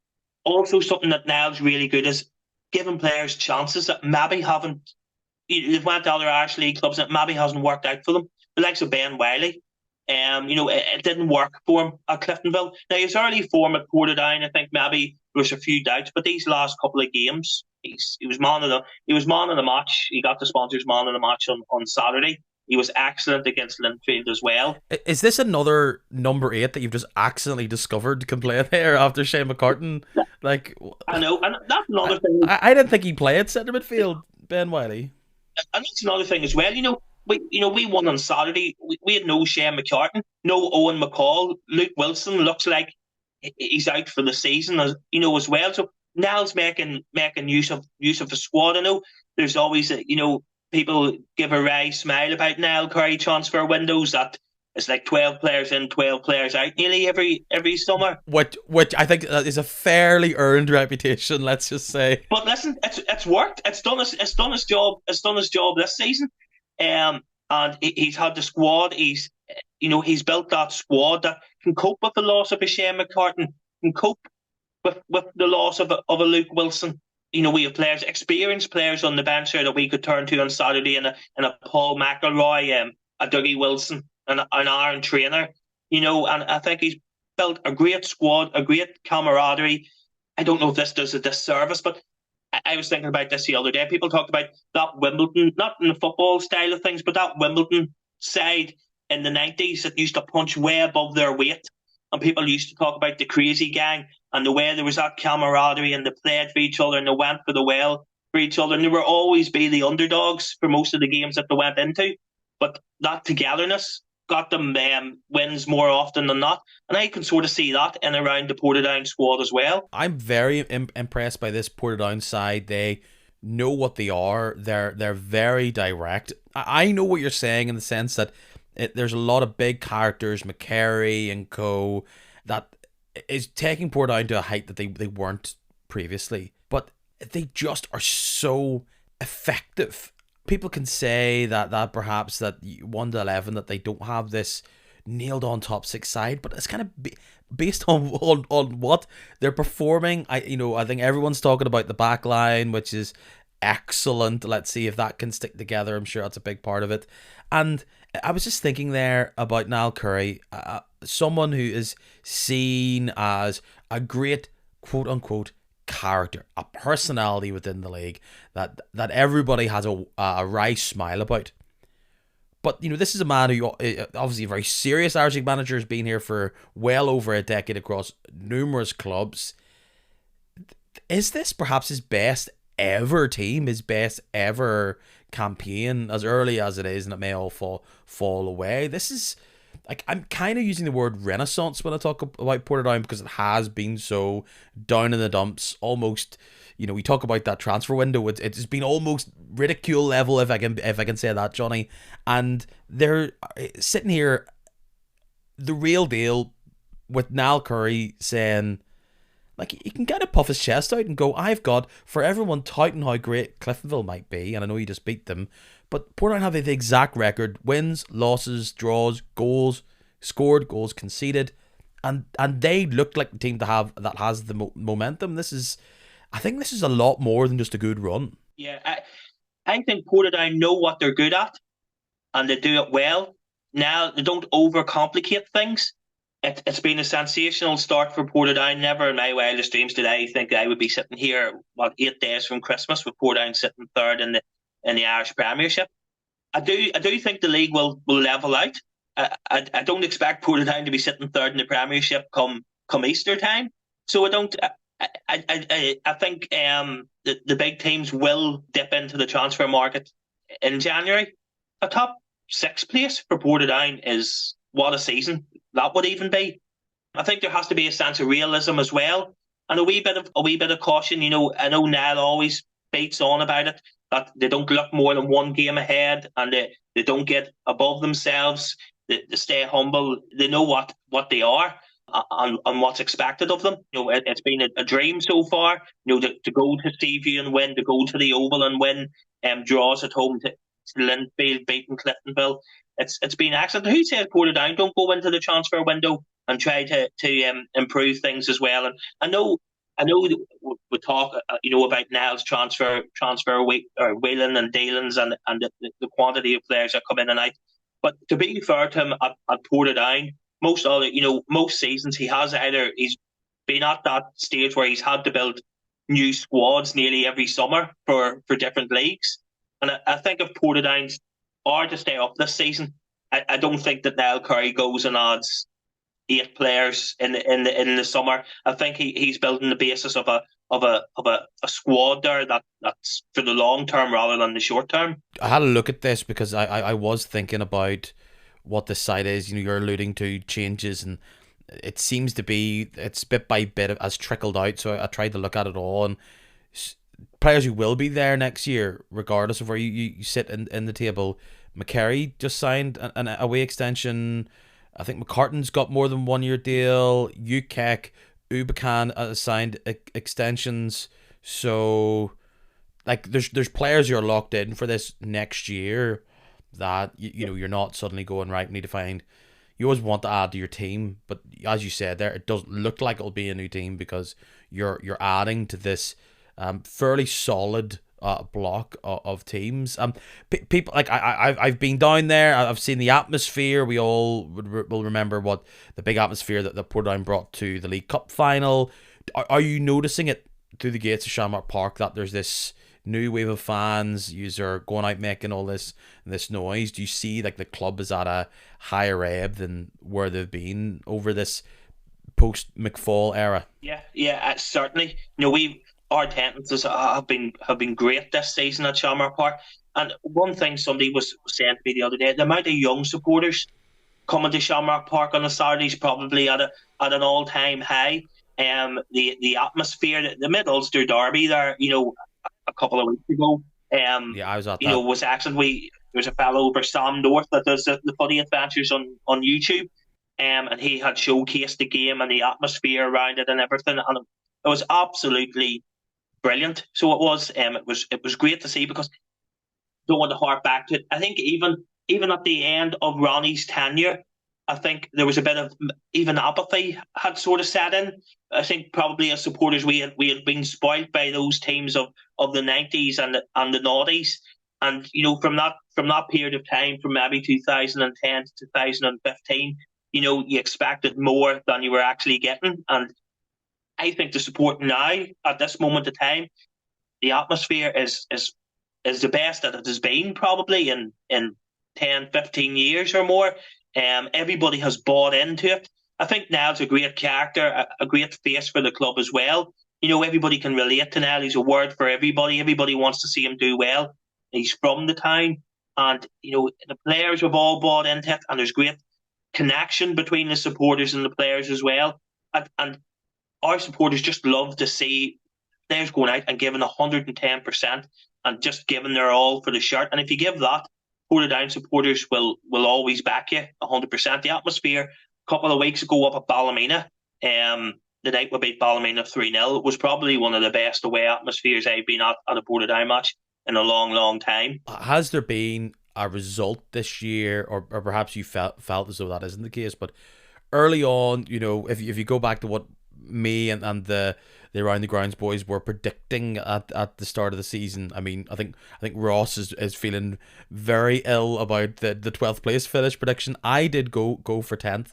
Also, something that Niall's really good is giving players chances that maybe haven't. They've went to other Irish League clubs and it maybe hasn't worked out for them. The likes of Ben Wiley. It didn't work for him at Cliftonville. Now, his early form at Portadown, I think maybe there was a few doubts, but these last couple of games, he was man of the match. He got the sponsors man of the match on Saturday. He was excellent against Linfield as well. Is this another number 8 that you've just accidentally discovered can play there after Shane McCartan? I know, and that's another thing. I didn't think he played centre midfield, Ben Wiley. And that's another thing as well. We won on Saturday. We had no Shane McCartan, no Owen McCall. Luke Wilson looks like he's out for the season, as well. So Niall's making use of the squad. I know there's always people give a wry smile about Niall Curry transfer windows, that it's like 12 players in, 12 players out nearly every summer. Which I think is a fairly earned reputation, let's just say. But listen, it's worked. It's done his job. It's done his job this season. And he's had the squad. He's built that squad that can cope with the loss of a Shane McCartan, can cope with the loss of a Luke Wilson. We have experienced players on the bench here that we could turn to on Saturday, and a Paul McElroy, a Dougie Wilson, and an Aaron Trainer. And I think he's built a great squad, a great camaraderie. I don't know if this does a disservice, but I was thinking about this the other day. People talked about that Wimbledon, not in the football style of things, but that Wimbledon side in the 90s that used to punch way above their weight. And people used to talk about the crazy gang and the way there was that camaraderie and they played for each other and they went for the well for each other. And they were always be the underdogs for most of the games that they went into. But that togetherness got them wins more often than not. And I can sort of see that in around the Portadown squad as well. I'm very impressed by this Portadown side. They know what they are. They're very direct. I know what you're saying in the sense that there's a lot of big characters, McCary and co, that is taking Portadown to a height that they weren't previously. But they just are so effective. People can say that perhaps that 1 to 11 that they don't have this nailed on top 6 side, but it's kind of based on what they're performing. I think everyone's talking about the back line, which is excellent. Let's see if that can stick together. I'm sure that's a big part of it. And I was just thinking there about Niall Curry, someone who is seen as a great quote unquote character, a personality within the league that everybody has a wry smile about. But this is a man who obviously a very serious Irish League manager, has been here for well over a decade across numerous clubs. Is this perhaps his best ever team, his best ever campaign, as early as it is, and it may all fall away? This is, like, I'm kind of using the word renaissance when I talk about Portadown, because it has been so down in the dumps, almost. We talk about that transfer window. It's been almost ridicule level, if I can say that, Johnny. And they're sitting here. the real deal with Niall Curry saying, like, he can kind of puff his chest out and go, I've got, for everyone touting how great Cliftonville might be, and I know you just beat them, but Portadown have the exact record: wins, losses, draws, goals scored, goals conceded, and they look like the team to have that has the momentum. I think this is a lot more than just a good run. Yeah, I think Portadown know what they're good at, and they do it well. Now, they don't overcomplicate things. It's been a sensational start for Portadown. Never in my wildest dreams did I think I would be sitting here, 8 days from Christmas, with Portadown sitting third in the Irish Premiership. I do think the league will level out. I don't expect Portadown to be sitting third in the Premiership come Easter time. So I don't. I think the big teams will dip into the transfer market in January. A top 6 place for Portadown is what a season that would even be. I think there has to be a sense of realism as well, and a wee bit of caution. I know Niall always beats on about it, that they don't look more than one game ahead, and they don't get above themselves. They stay humble. They know what they are and what's expected of them. It's been a dream so far. To go to Seaview and win, to go to the Oval and win, draws at home to Linfield, beating Cliftonville. It's been excellent. Who says Portadown don't go into the transfer window and try to improve things as well? And I know we talk about Niall's transfer wheeling and dealings and the quantity of players that come in and out. But to be fair to him at Portadown, most seasons he's been at that stage where he's had to build new squads nearly every summer for different leagues. And I think if Portadown are to stay up this season, I don't think that Niall Curry goes and adds 8 players in the summer. I think he's building the basis of a squad there that's for the long term rather than the short term. I had a look at this because I was thinking about what the site is. You're alluding to changes, and it seems to be, it's bit by bit as trickled out. So I tried to look at it all, and players who will be there next year, regardless of where you sit in the table. McCary just signed an away extension. I think McCartan's got more than 1 year deal. Ukek, Ubacan signed extensions. So, like, there's players who are locked in for this next year that you're not suddenly going, right, we need to find. You always want to add to your team, but as you said there, it doesn't look like it'll be a new team because you're adding to this fairly solid block of teams. People like I've been down there. I've seen the atmosphere. We all will remember what the big atmosphere that Portadown brought to the League Cup final. Are you noticing it through the gates of Shamrock Park that there's this new wave of fans? You're going out making all this noise. Do you see like the club is at a higher ebb than where they've been over this post McFall era? Yeah, certainly. Our attendances have been great this season at Shamrock Park. And one thing somebody was saying to me the other day, the amount of young supporters coming to Shamrock Park on a Saturday is probably at an all-time high. The atmosphere, the mid-Ulster derby there, a couple of weeks ago, I was at that. Was excellent. There's a fellow over Sam North that does the funny adventures on YouTube, and he had showcased the game and the atmosphere around it and everything, and it was absolutely brilliant. So it was great to see, because I don't want to harp back to it. I think even at the end of Ronnie's tenure, I think there was a bit of even apathy had sort of set in. I think probably as supporters we had been spoilt by those teams of the 90s and the noughties, and from that period of time, from maybe 2010 to 2015, you expected more than you were actually getting. And I think the support now, at this moment in time, the atmosphere is the best that it has been probably in 10, 15 years or more. Everybody has bought into it. I think Niall's a great character, a great face for the club as well. Everybody can relate to Niall. He's a word for everybody. Everybody wants to see him do well. He's from the town, and the players have all bought into it, and there's great connection between the supporters and the players as well. And our supporters just love to see players going out and giving 110% and just giving their all for the shirt. And if you give that, Portadown supporters will always back you 100%. The atmosphere couple of weeks ago up at Ballymena. The night we beat Ballymena 3-0. It was probably one of the best away atmospheres I've been at a Portadown match in a long, long time. Has there been a result this year, or perhaps you felt as though that isn't the case, but early on, if you go back to what me and the Around the Grounds boys were predicting at the start of the season, I mean, I think Ross is feeling very ill about the 12th place finish prediction. I did go for 10th.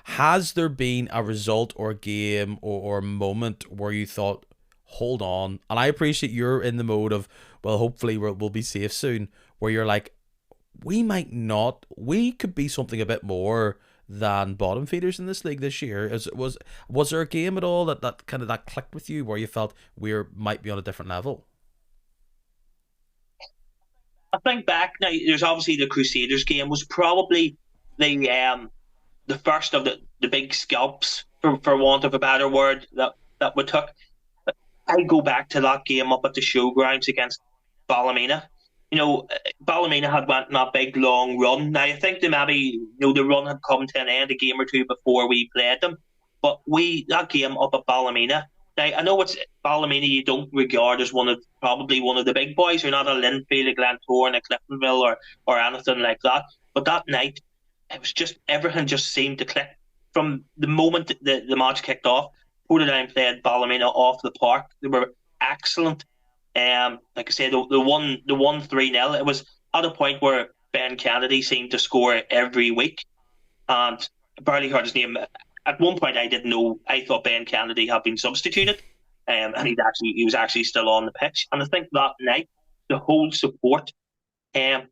Has there been a result or game or moment where you thought, hold on, and I appreciate you're in the mode of, well, hopefully we'll be safe soon, where you're like, we could be something a bit more than bottom feeders in this league this year? Was there a game at all that kind of that clicked with you where you felt we might be on a different level? I think back now, there's obviously the Crusaders game was probably the first of the big scalps, for want of a better word, that we took. I go back to that game up at the showgrounds against Ballymena. Ballymena had went on a big long run. Now I think the run had come to an end a game or two before we played them. But that game up at Ballymena. Now I know it's Ballymena you don't regard as probably one of the big boys. You're not a Linfield, a Glentoran, a Cliftonville or anything like that. But that night it was just everything just seemed to click from the moment the match kicked off. Portadown played Ballymena off the park. They were excellent. Like I said, the one 3-0. It was at a point where Ben Kennedy seemed to score every week, and I barely heard his name. At one point, I didn't know. I thought Ben Kennedy had been substituted, and he was actually still on the pitch. And I think that night, the whole support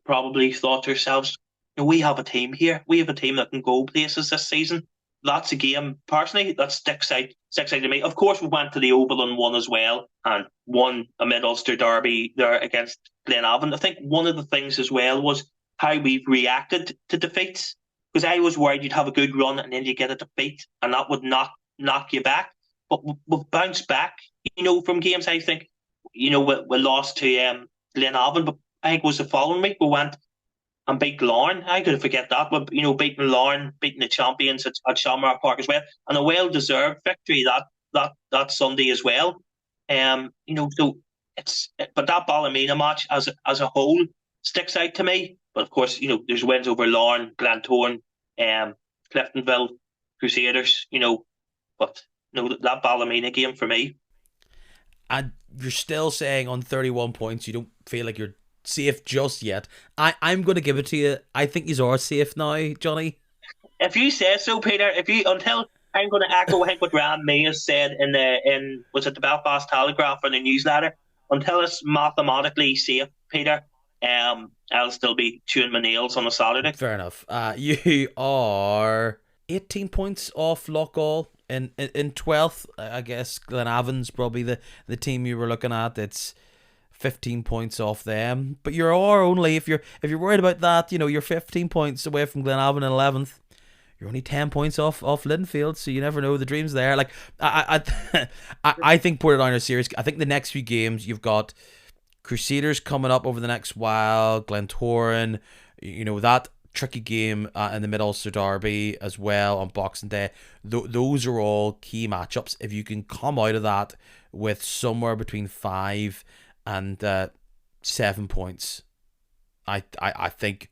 probably thought to themselves, we have a team here. We have a team that can go places this season. That's a game, personally, that sticks out to me. Of course, we went to the Oval and won as well, and won a mid-Ulster derby there against Glenavon. I think one of the things as well was how we've reacted to defeats, because I was worried you'd have a good run and then you get a defeat, and that would knock you back. But we've bounced back, from games. I think, we lost to Glenavon, but I think it was the following week we went and beat Larne. I could forget that, but beating Larne, beating the champions at Shamrock Park as well, and a well-deserved victory that Sunday as well. So but that Ballymena match as a whole sticks out to me. But of course, there's wins over Larne, Glentoran, Cliftonville, Crusaders. But that Ballymena game for me. And you're still saying on 31 points, you don't feel like you're safe just yet. I'm going to give it to you. I think you are safe now, Johnny. If you say so, Peter. I'm going to echo what Graham May has said in was it the Belfast Telegraph or the newsletter? Until it's mathematically safe, Peter, I'll still be chewing my nails on a Saturday. Fair enough. You are 18 points off Loughgall in 12th. I guess Glenavon's probably the team you were looking at. It's 15 points off them, but you are only, if you're worried about that, you're 15 points away from Glenavon in 11th. You're only 10 points off Linfield, so you never know. The dream's there. Like I think Portadown are serious. I think the next few games you've got Crusaders coming up over the next while, Glentoran, that tricky game in the mid-Ulster derby as well on Boxing Day. Those are all key matchups. If you can come out of that with somewhere between 5 and 7 points, I think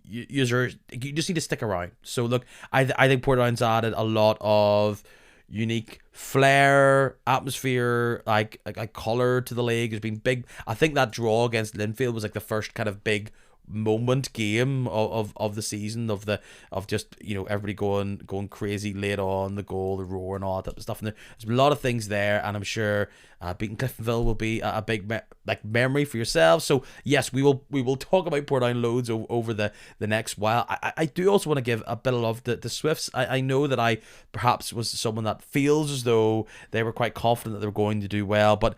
you just need to stick around. So look, I think Portadown's added a lot of unique flair, atmosphere, like colour to the league. Has been big. I think that draw against Linfield was like the first kind of big moment game of the season, of just everybody going crazy late on the goal, the roar and all that type of stuff. And there's a lot of things there, and I'm sure beating Cliftonville will be a big memory for yourselves. So yes, we will talk about Portadown loads over the next while. I do also want to give a bit of love to the Swifts. I know that I perhaps was someone that feels as though they were quite confident that they were going to do well, but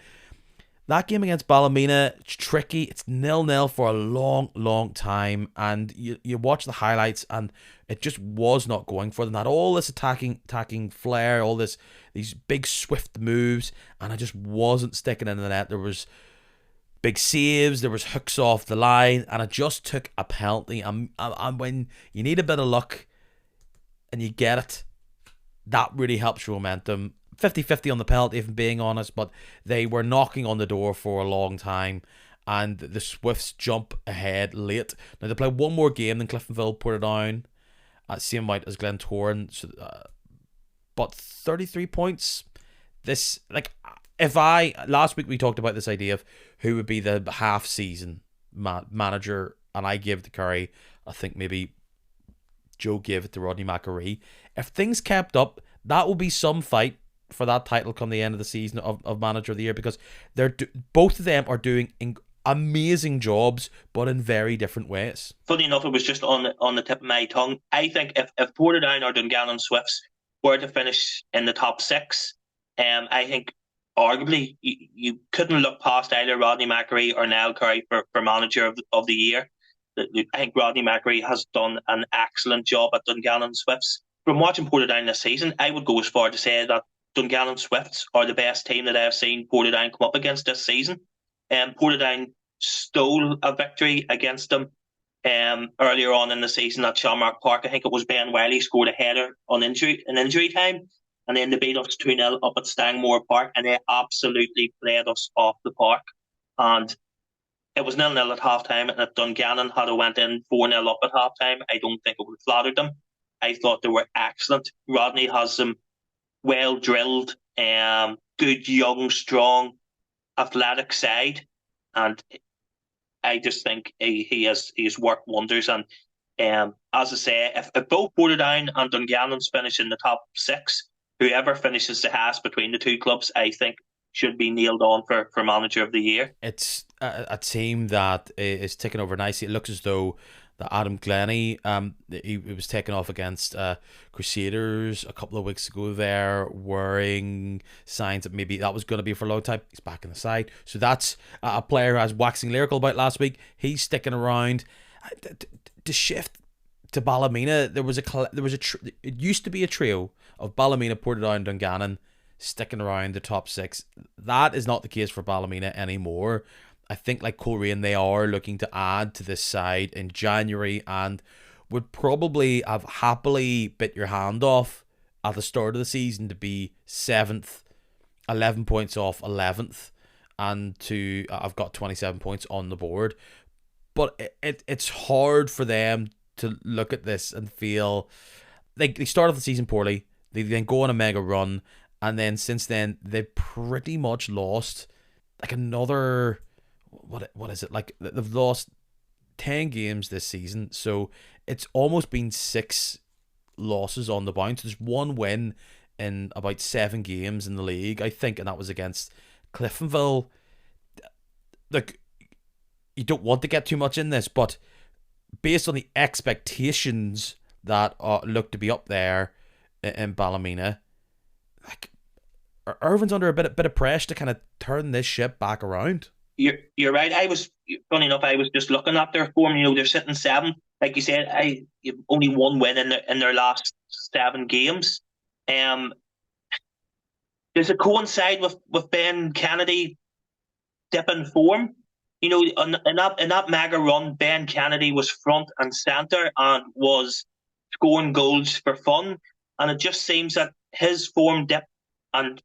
that game against Ballymena, it's tricky. It's 0-0 for a long, long time. And you watch the highlights and it just was not going for them. They had all this attacking flair, all these big swift moves, and I just wasn't sticking in the net. There was big saves, there was hooks off the line, and I just took a penalty. And when you need a bit of luck, and you get it, that really helps your momentum. 50-50 on the penalty, if I'm being honest, but they were knocking on the door for a long time, and the Swifts jump ahead late. Now they play one more game than Cliftonville, Portadown, at same amount as Glentoran, so, but 33 points. This, like, last week we talked about this idea of who would be the half season manager, and I gave it to Curry. I think maybe Joe gave it to Rodney McAree. If things kept up, that will be some fight for that title come the end of the season of manager of the year, because both of them are doing amazing jobs, but in very different ways. Funny enough, it was just on the tip of my tongue. I think if Portadown or Dungannon Swifts were to finish in the top six, I think arguably you couldn't look past either Rodney McAree or Niall Curry for manager of the year. I think Rodney McAree has done an excellent job at Dungannon Swifts. From watching Portadown this season, I would go as far to say that Dungannon Swifts are the best team that I've seen Portadown come up against this season. Portadown stole a victory against them earlier on in the season at Shamrock Park. I think it was Ben Wiley scored a header in injury time, and then they beat us 2-0 up at Stangmore Park, and they absolutely played us off the park. And it was 0-0 at half-time, and if Dungannon had went in 4-0 up at half-time, I don't think it would have flattered them. I thought they were excellent. Rodney has them well drilled, good, young, strong, athletic side, and I just think he has worked wonders. And as I say, if both Portadown and Dungannon's finish in the top six, whoever finishes the highest between the two clubs, I think should be nailed on for manager of the year. It's a team that is taking over nicely. It looks as though that Adam Glennie, he was taken off against Crusaders a couple of weeks ago there, wearing signs that maybe that was going to be for a long time. He's back in the side. So that's a player who I was waxing lyrical about last week. He's sticking around. To shift to Ballymena, it used to be a trio of Ballymena, Portadown, Dungannon sticking around the top six. That is not the case for Ballymena anymore. I think, like Coleraine, they are looking to add to this side in January, and would probably have happily bit your hand off at the start of the season to be 7th, 11 points off 11th, and I've got 27 points on the board. But it's hard for them to look at this and feel like they start off the season poorly. They then go on a mega run, and then since then they've pretty much lost like another, what is it, like they've lost 10 games this season, so it's almost been 6 losses on the bounce. There's one win in about 7 games in the league, I think, and that was against Cliftonville. Look, you don't want to get too much in this, but based on the expectations that look to be up there in Ballymena, like, Irvin's under a bit of pressure to kind of turn this ship back around. You're right. Funny enough, I was just looking at their form. They're sitting 7. Like you said, only one win in their last 7 games. Does it coincide with Ben Kennedy dipping form? In that mega run, Ben Kennedy was front and centre and was scoring goals for fun. And it just seems that his form dip and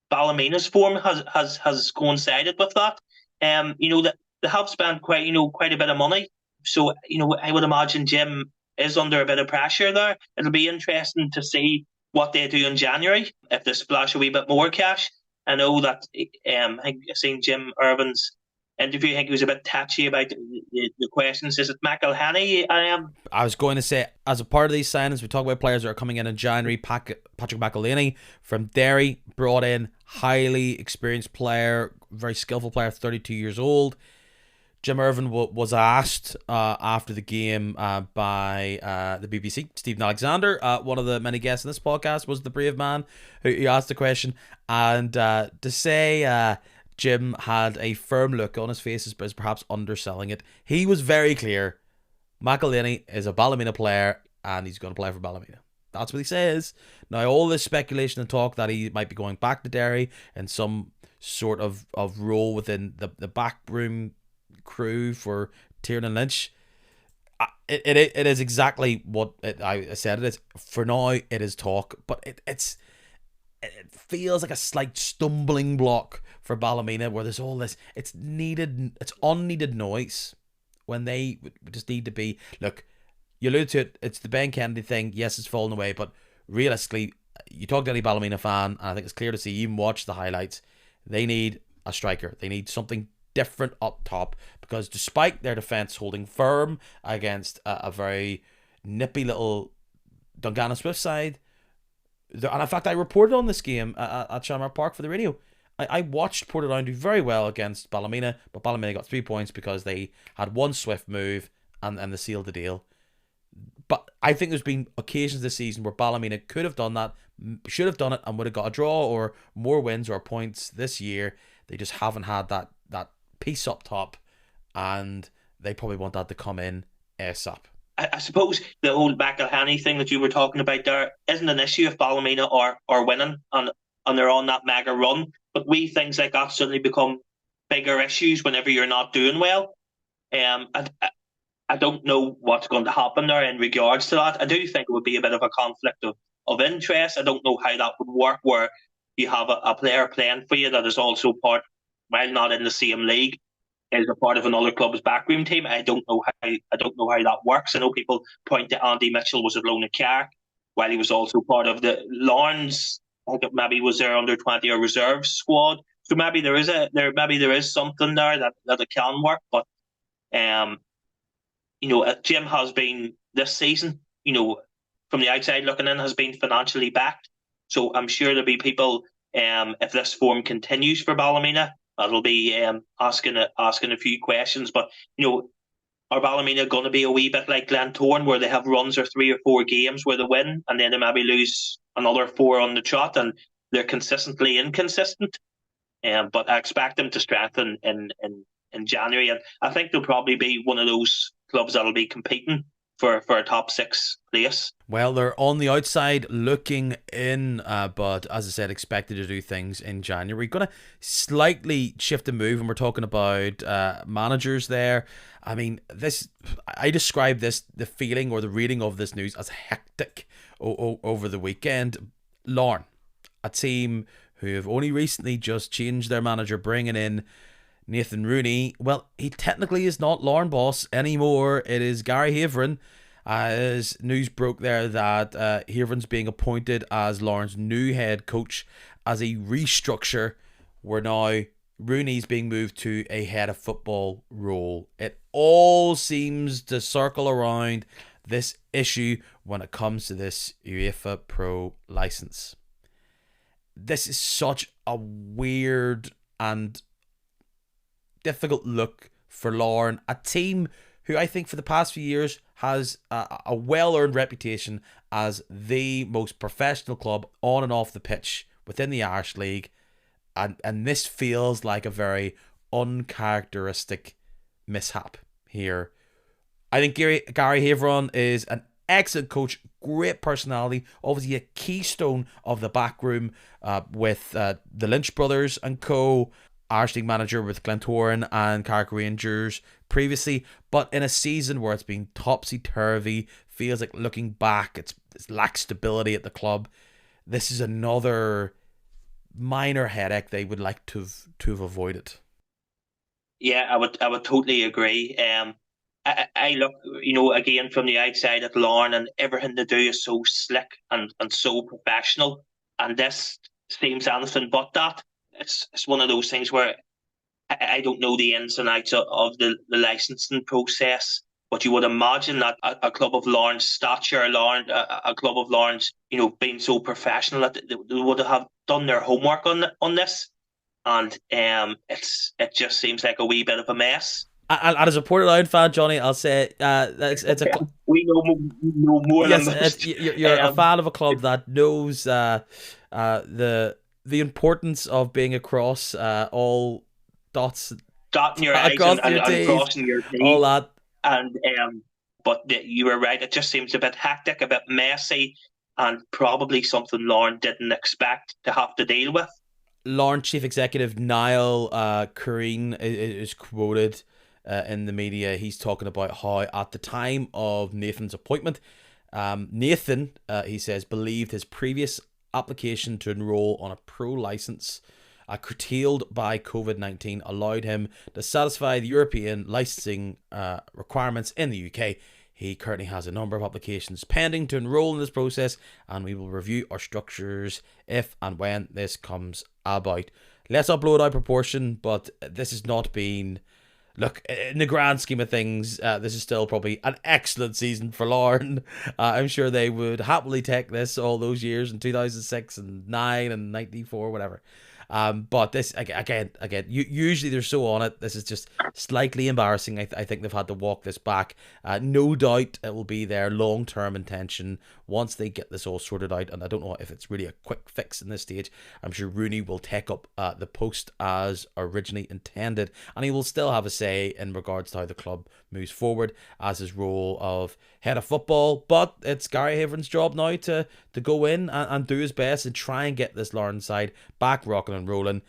Ballymena's form has coincided with that. That they have spent quite a bit of money. So, I would imagine Jim is under a bit of pressure there. It'll be interesting to see what they do in January, if they splash a wee bit more cash. I know that I've seen Jim Irvin's interview. I think he was a bit touchy about the questions. Is it McElhenney? I was going to say, as a part of these signings, we talk about players that are coming in January. Patrick McElhenney from Derry, brought in, highly experienced player, very skillful player, 32 years old. Jim Irvin was asked after the game by the BBC, Stephen Alexander, one of the many guests in this podcast, was the brave man who asked the question, and to say Jim had a firm look on his face is perhaps underselling it. He was very clear. McElhenney is a Ballymena player, and he's going to play for Ballymena. That's what he says. Now, all this speculation and talk that he might be going back to Derry in some sort of role within the backroom crew for Tiernan Lynch, It is exactly what I said it is. For now, it is talk, but it feels like a slight stumbling block for Ballymena, where there's all this. It's unneeded noise when they just need to be. Look, you allude to it. It's the Ben Kennedy thing. Yes, it's fallen away, but realistically, you talk to any Ballymena fan, and I think it's clear to see. You even watch the highlights. They need a striker. They need something different up top, because despite their defence holding firm against a very nippy little Dungannon Swift side, and in fact I reported on this game at Shamrock Park for the radio. I watched Portadown do very well against Ballymena, but Ballymena got 3 points because they had one swift move and they sealed the deal. But I think there's been occasions this season where Ballymena could have done that, should have done it, and would have got a draw or more wins or points this year. They just haven't had that piece up top, and they probably want that to come in ASAP. I suppose the whole McElhenney thing that you were talking about there isn't an issue if Ballymena are winning and they're on that mega run, but things like that suddenly become bigger issues whenever you're not doing well. I don't know what's going to happen there in regards to that. I do think it would be a bit of a conflict of interest. I don't know how that would work, where you have a player playing for you that is also part, while not in the same league, is a part of another club's backroom team. I don't know how that works. I know people point to Andy Mitchell was at Lona Carrick, while he was also part of the Lawrence. I think maybe was their under 20 or reserve squad. So maybe there is something there that it can work. But Jim has been this season, from the outside looking in, has been financially backed. So I'm sure there'll be people, if this form continues for Ballymena, that'll be asking a few questions. But are Ballymena going to be a wee bit like Glentoran, where they have runs or 3 or 4 games where they win and then they maybe lose another 4 on the trot, and they're consistently inconsistent? But I expect them to strengthen in January, and I think they'll probably be one of those clubs that'll be competing for a top 6 place. Well, they're on the outside looking in, but as I said, expected to do things in January. Going to slightly shift and move, and we're talking about managers there. I mean, I describe the feeling or the reading of this news as hectic over the weekend. Larne, a team who have only recently just changed their manager, bringing in Nathan Rooney. Well, he technically is not Larne boss anymore. It is Gary Haverin. As news broke there that Haverin's being appointed as Larne's new head coach as a restructure, where now Rooney's being moved to a head of football role. It all seems to circle around this issue when it comes to this UEFA Pro license. This is such a weird and difficult look for Larne, a team who I think for the past few years has a well-earned reputation as the most professional club on and off the pitch within the Irish League, and this feels like a very uncharacteristic mishap here. I think Gary Haveron is an excellent coach, great personality, obviously a keystone of the backroom with the Lynch brothers and co. Irish League manager with Glentoran and Carrick Rangers previously, but in a season where it's been topsy-turvy, feels like looking back, it's lacked stability at the club. This is another minor headache they would like to have avoided. Yeah, I would totally agree. I look, again from the outside at Larne, and everything they do is so slick and so professional, and this seems anything but that. It's one of those things where I don't know the ins and outs of the licensing process, but you would imagine that a club of Larne's stature, a club of Larne's, being so professional, that they would have done their homework on this, and it just seems like a wee bit of a mess. And as a Portadown fan, Johnny, I'll say it's a. We know more yes, than this. You're a fan of a club that knows the importance of being across all dots, dotting your I's and crossing your T's, all that. And but you were right. It just seems a bit hectic, a bit messy, and probably something Larne didn't expect to have to deal with. Larne Chief Executive Niall Coleraine is quoted in the media. He's talking about how at the time of Nathan's appointment, Nathan, he says, believed his previous application to enroll on a pro license, curtailed by COVID-19, allowed him to satisfy the European licensing requirements in the UK. He currently has a number of applications pending to enroll in this process, and we will review our structures if and when this comes about. Let's not blow it out of proportion, but this has not been... Look, in the grand scheme of things, this is still probably an excellent season for Larne. I'm sure they would happily take this all those years in 2006 and 9 and 94, whatever. But this, again, usually they're so on it. This is just slightly embarrassing. I think they've had to walk this back. No doubt it will be their long-term intention once they get this all sorted out. And I don't know if it's really a quick fix in this stage. I'm sure Rooney will take up the post as originally intended. And he will still have a say in regards to how the club moves forward as his role of head of football. But it's Gary Haveren's job now to go in and do his best and try and get this Larne side back rocking and rolling.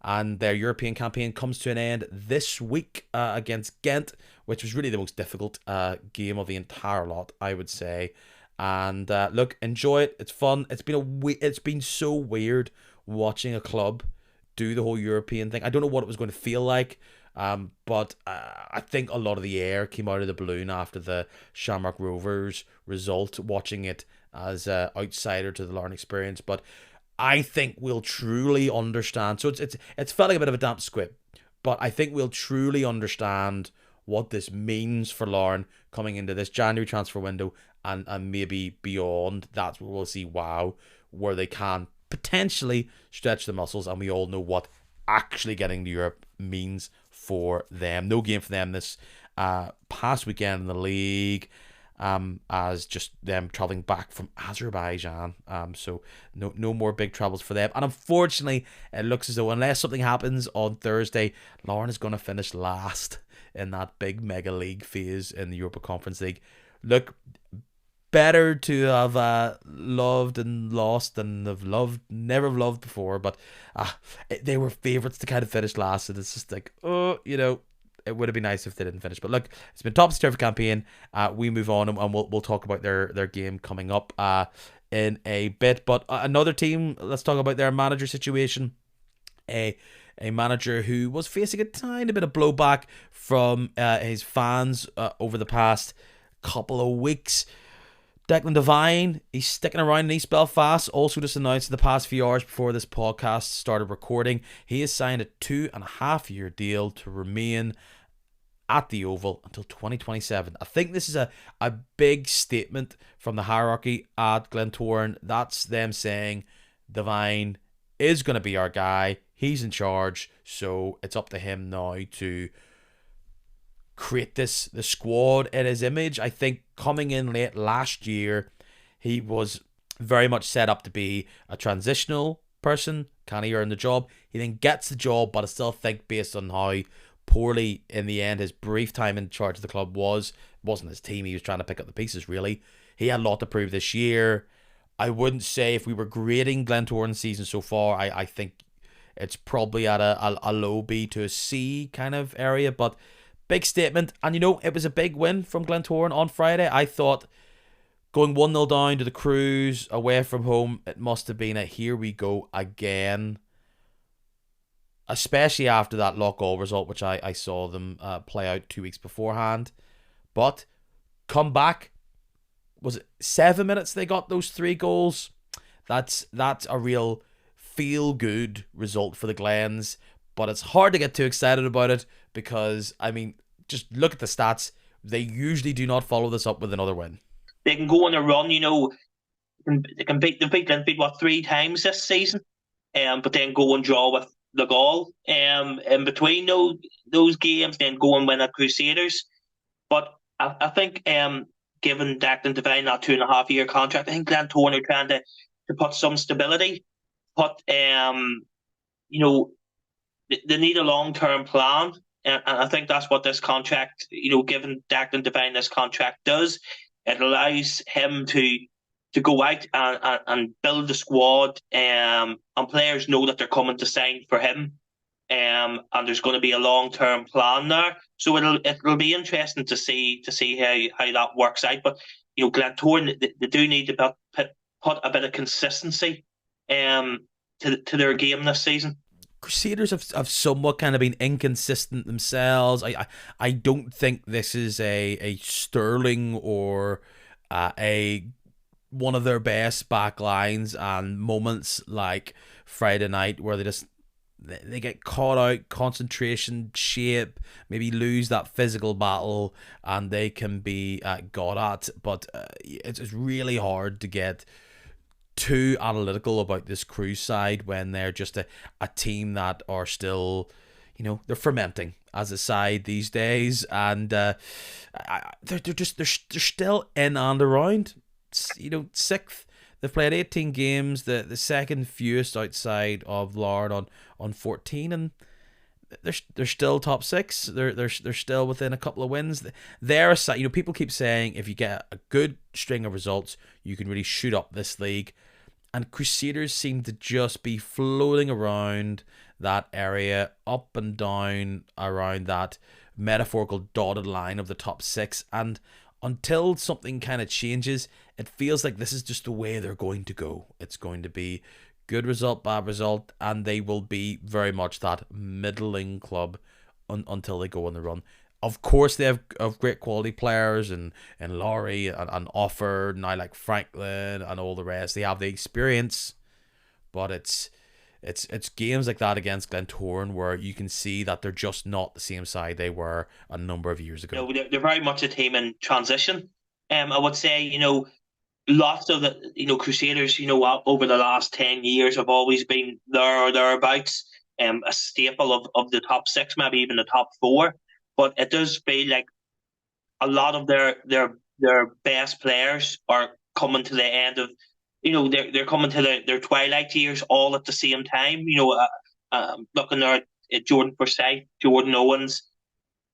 And their European campaign comes to an end this week against Ghent, which was really the most difficult game of the entire lot, I would say. And look, enjoy it. It's fun. It's been so weird watching a club do the whole European thing. I don't know what it was going to feel like. But I think a lot of the air came out of the balloon after the Shamrock Rovers result, watching it as an outsider to the Larne experience. But I think we'll truly understand. So it's felt like a bit of a damp squib, but I think we'll truly understand what this means for Larne coming into this January transfer window and maybe beyond. That's where we'll see where they can potentially stretch the muscles, and we all know what actually getting to Europe means for them. No game for them this past weekend in the league, as just them travelling back from Azerbaijan. So no more big troubles for them. And unfortunately, it looks as though unless something happens on Thursday, Larne is going to finish last in that big mega league phase in the Europa Conference League. Look, better to have loved and lost than never have loved before, but they were favourites to kind of finish last, and it's just like, it would have been nice if they didn't finish. But look, it's been topsy-turvy campaign. We move on, and we'll talk about their game coming up in a bit. But another team, let's talk about their manager situation. A manager who was facing a tiny bit of blowback from his fans over the past couple of weeks. Declan Devine, he's sticking around in East Belfast. Also just announced in the past few hours before this podcast started recording, he has signed a 2.5-year deal to remain at the Oval until 2027. I think this is a big statement from the hierarchy at Glentoran. That's them saying Devine is going to be our guy. He's in charge, so it's up to him now to create the squad in his image. I think coming in late last year, he was very much set up to be a transitional person. Can he earn the job? He then gets the job, but I still think based on how poorly in the end his brief time in charge of the club was, it wasn't his team. He was trying to pick up the pieces, really. He had a lot to prove this year. I wouldn't say if we were grading Glentoran's season so far, I think it's probably at a low B to a C kind of area, but big statement. And it was a big win from Glentoran on Friday. I thought going 1-0 down to the Cruise away from home, it must have been a here we go again. Especially after that Loughgall result, which I saw them play out 2 weeks beforehand. But come back. Was it 7 minutes they got those 3 goals? That's a real feel-good result for the Glens. But it's hard to get too excited about it because, just look at the stats. They usually do not follow this up with another win. They can go on a run, they've beat Linfield 3 times this season, but then go and draw with Loughgall in between those games, then go and win at Crusaders. But I think given Declan Devine that 2.5-year contract, I think Glentoran are trying to put some stability. They need a long-term plan, and I think that's what this contract, given Declan Devine this contract does. It allows him to go out and build the squad, and players know that they're coming to sign for him. and there's going to be a long-term plan there. So it'll be interesting to see how that works out. But Glentoran, they do need to put a bit of consistency to their game this season. Crusaders have somewhat kind of been inconsistent themselves. I don't think this is a sterling or a one of their best back lines, and moments like Friday night where they get caught out, concentration, shape, maybe lose that physical battle, and they can be got at. But it's really hard to get too analytical about this Cruise side when they're just a team that are still, they're fermenting as a side these days, and they're still in and around, sixth. They've played 18 games, the second fewest outside of Lard on 14, and they're still top six. They're still within a couple of wins. They're a side. People keep saying if you get a good string of results, you can really shoot up this league. And Crusaders seem to just be floating around that area, up and down around that metaphorical dotted line of the top six. And until something kind of changes, it feels like this is just the way they're going to go. It's going to be good result, bad result, and they will be very much that middling club until they go on the run. Of course, they have great quality players and Laurie and Offer, now like Franklin and all the rest. They have the experience, but it's games like that against Glentoran where you can see that they're just not the same side they were a number of years ago. They're very much a team in transition. I would say, lots of the Crusaders, over the last 10 years have always been there or thereabouts, a staple of the top six, maybe even the top four. But it does feel like a lot of their best players are coming to the end of, they're coming to their twilight years all at the same time. Looking there at Jordan Forsyth, Jordan Owens,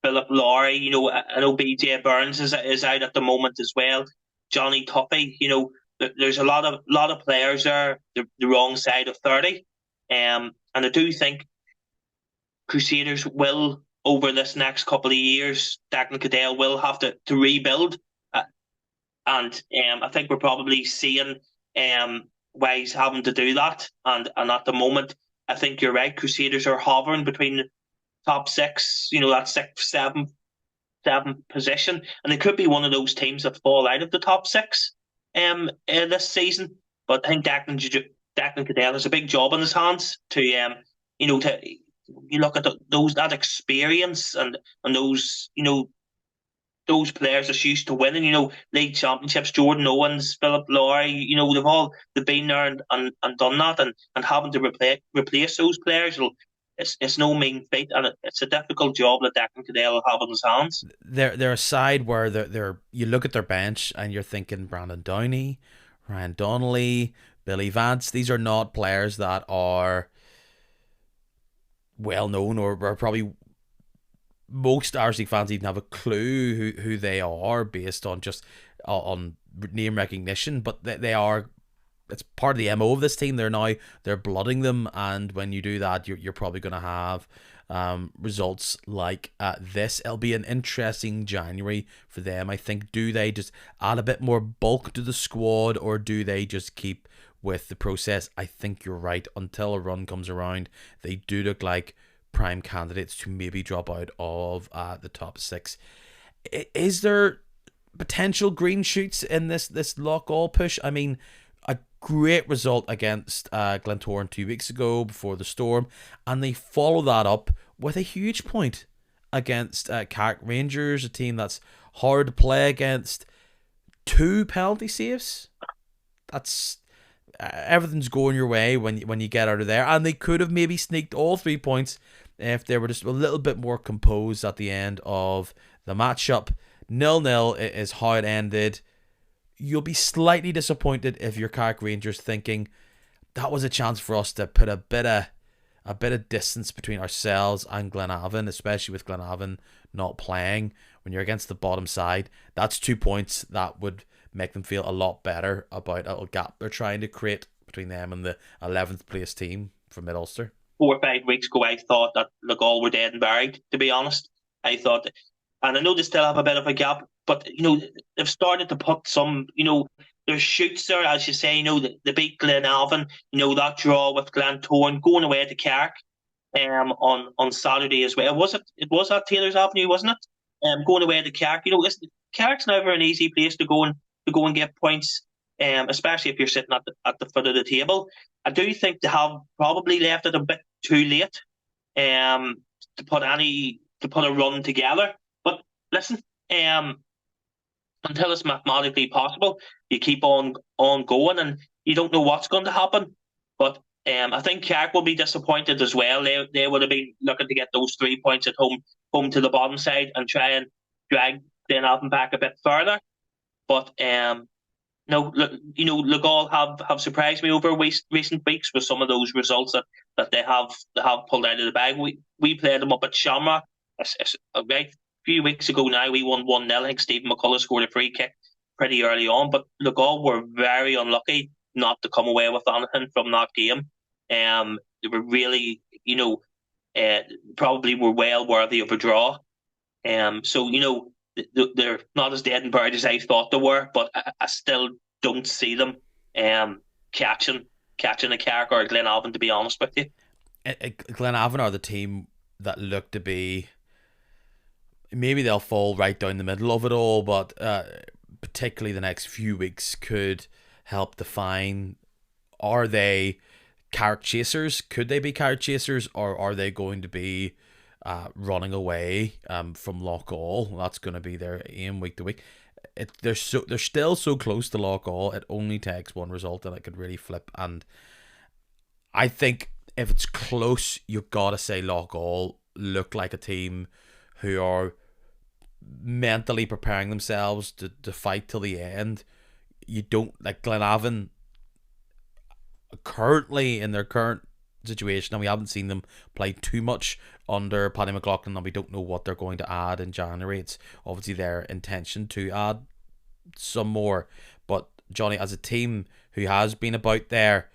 Philip Laurie. I know BJ Burns is out at the moment as well. Johnny Tuffy. There's a lot of players there, the wrong side of 30. And I do think Crusaders will, over this next couple of years, Declan Cadell will have to rebuild. And I think we're probably seeing why he's having to do that. And at the moment, I think you're right. Crusaders are hovering between the top six, that sixth, seventh position. And it could be one of those teams that fall out of the top six this season. But I think Declan Cadell has a big job on his hands to you look at that experience and those those players that's used to winning, league championships. Jordan Owens, Philip Laurie, they've been there and done that, and having to replace those players, it's no mean feat, and it's a difficult job that Declan Cadell will have on his hands. They're a side where they're you look at their bench and you're thinking Brandon Downey, Ryan Donnelly, Billy Vance. These are not players that are well known, or probably most Irish League fans even have a clue who they are based on just on name recognition. But they are, it's part of the MO of this team. They're blooding them, and when you do that, you're probably going to have results like this. It'll be an interesting January for them, I think. Do they just add a bit more bulk to the squad, or do they just keep with the process? I think you're right. Until a run comes around, they do look like prime candidates to maybe drop out of the top six. Is there potential green shoots in this lock all push? I mean, a great result against Glentoran 2 weeks ago before the storm, and they follow that up with a huge point against Carrick Rangers, a team that's hard to play against. 2 penalty saves. That's everything's going your way when you get out of there, and they could have maybe sneaked all 3 points if they were just a little bit more composed at the end of the matchup. 0-0 is how it ended. You'll be slightly disappointed if you're Carrick Rangers, thinking that was a chance for us to put a bit of distance between ourselves and Glenavon, especially with Glenavon not playing. When you're against the bottom side, that's 2 points that would make them feel a lot better about a little gap they're trying to create between them and the 11th place team from mid-Ulster. 4 or 5 weeks ago, I thought that all were dead and buried. To be honest, I thought, and I know they still have a bit of a gap, but they've started to put some. There's shoots there, as you say. They beat Glenavon. That draw with Glentoran, going away to Carrick, on Saturday as well. It was at Taylor's Avenue, wasn't it? Going away to Carrick. Listen, Carrick's never an easy place to go and get points. Especially if you're sitting at the foot of the table. I do think they have probably left it a bit too late, to put a run together. But listen, until it's mathematically possible, you keep on going, and you don't know what's going to happen. But I think Carrick will be disappointed as well. They would have been looking to get those 3 points at home to the bottom side, and try and drag Glenavon back a bit further. But no, Legal have surprised me over recent weeks with some of those results that they have pulled out of the bag. We played them up at Shamrock a few weeks ago now. We won 1-0. I think Stephen McCullough scored a free kick pretty early on, but Legal were very unlucky not to come away with anything from that game. They were really, probably were well worthy of a draw. So they're not as dead and buried as I thought they were, but I still don't see them catching a Carrick or a Glenavon, to be honest with you. Glenavon are the team that look to be, maybe they'll fall right down the middle of it all, but particularly the next few weeks could help define, are they Carrick chasers? Could they be Carrick chasers, or are they going to be running away from Loughgall? That's going to be their aim week to week. They're still so close to Loughgall. It only takes one result and it could really flip. And I think if it's close, you've got to say Loughgall look like a team who are mentally preparing themselves to fight till the end. You don't, like Glenavon, currently in their current situation, and we haven't seen them play too much under Paddy McLaughlin, and we don't know what they're going to add in January. It's obviously their intention to add some more, but Jonny, as a team who has been about there,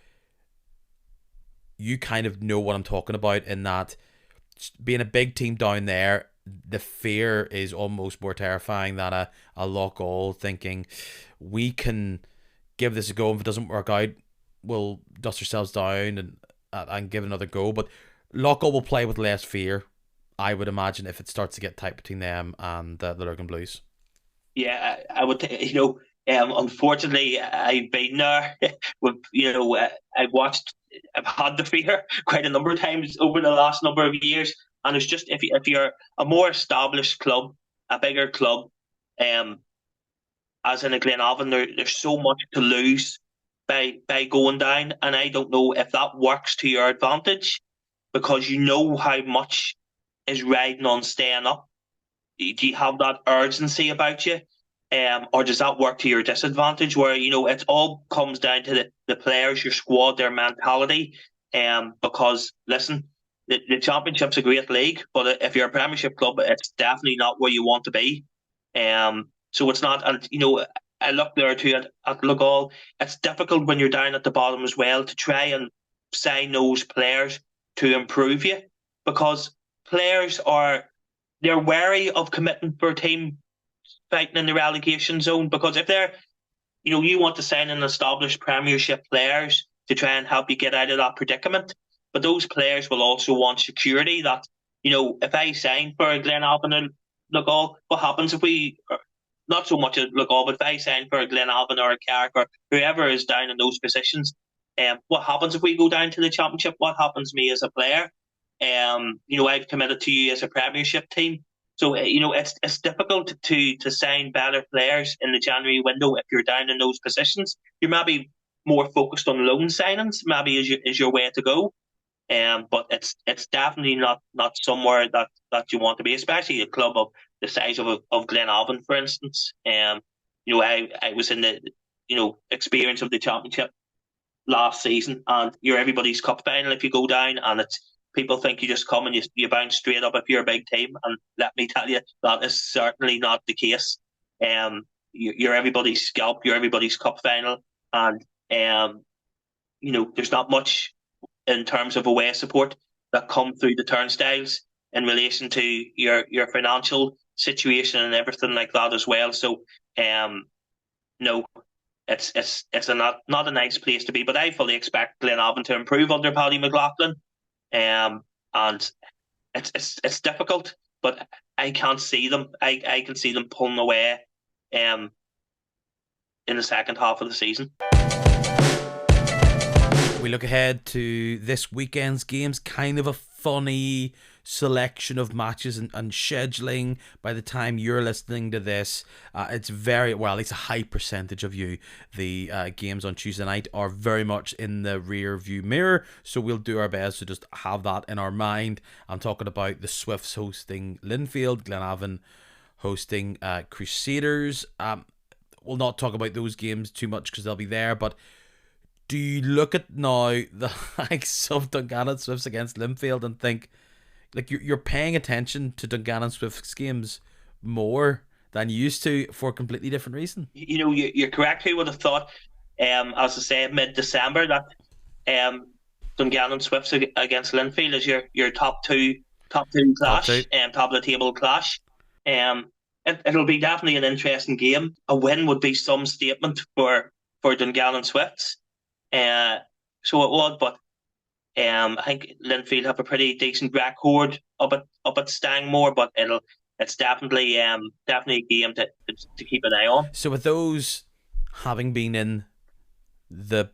you kind of know what I'm talking about, in that being a big team down there, the fear is almost more terrifying than a Loughgall thinking, we can give this a go, and if it doesn't work out, we'll dust ourselves down and give it another go. But Loughgall will play with less fear, I would imagine, if it starts to get tight between them and the Lurgan Blues. Yeah, I would. Unfortunately, I've been there. I've had the fear quite a number of times over the last number of years, and it's just, if you're a more established club, a bigger club, as in a Glenavon, there's so much to lose by going down, and I don't know if that works to your advantage, because you know how much is riding on staying up. Do you have that urgency about you, or does that work to your disadvantage, where it all comes down to the players, your squad, their mentality? Because listen, the Championship's a great league, but if you're a Premiership club, it's definitely not where you want to be. So it's not, and I look there too at Loughgall. It's difficult when you're down at the bottom as well to try and sign those players to improve you, because players they're wary of committing for a team fighting in the relegation zone, because if they're, you want to sign an established Premiership players to try and help you get out of that predicament, but those players will also want security that, if I sign for a Glenavon or Loughgall, what happens if we, not so much at Loughgall, but if I sign for a Glenavon or a Carrick or whoever is down in those positions, what happens if we go down to the Championship? What happens to me as a player? I've committed to you as a Premiership team. So, it's difficult to sign better players in the January window if you're down in those positions. You're maybe more focused on loan signings, maybe is your way to go. But it's definitely not somewhere that you want to be, especially a club of the size of Glenavon, for instance. I was in the experience of the Championship last season, and you're everybody's cup final if you go down, and it's, people think you just come and you bounce straight up if you're a big team, and let me tell you, that is certainly not the case. You're everybody's scalp, you're everybody's cup final, and there's not much in terms of away support. that come through the turnstiles in relation to your financial situation and everything like that as well. So, no, it's not a nice place to be. But I fully expect Glenavon to improve under Paddy McLaughlin, and it's difficult, but I can't see them. I can see them pulling away, in the second half of the season. We look ahead to this weekend's games, kind of a funny selection of matches and scheduling. By the time you're listening to this, it's very well, at least a high percentage of you, the games on Tuesday night are very much in the rear view mirror, so we'll do our best to just have that in our mind. I'm talking about the Swifts hosting Linfield, Glenavon hosting Crusaders. We'll not talk about those games too much because they'll be there, but do you look at now the likes of Dungannon Swifts against Linfield and think, like, you're paying attention to Dungannon Swifts games more than you used to for a completely different reason? You're correct. Who would have thought, as I say, mid-December, that Dungannon Swifts against Linfield is your top two clash, top of the table clash. It'll be definitely an interesting game. A win would be some statement for Dungannon Swifts. So it would, but I think Linfield have a pretty decent record up at Stangmore, but it's definitely a game to keep an eye on. So with those having been in the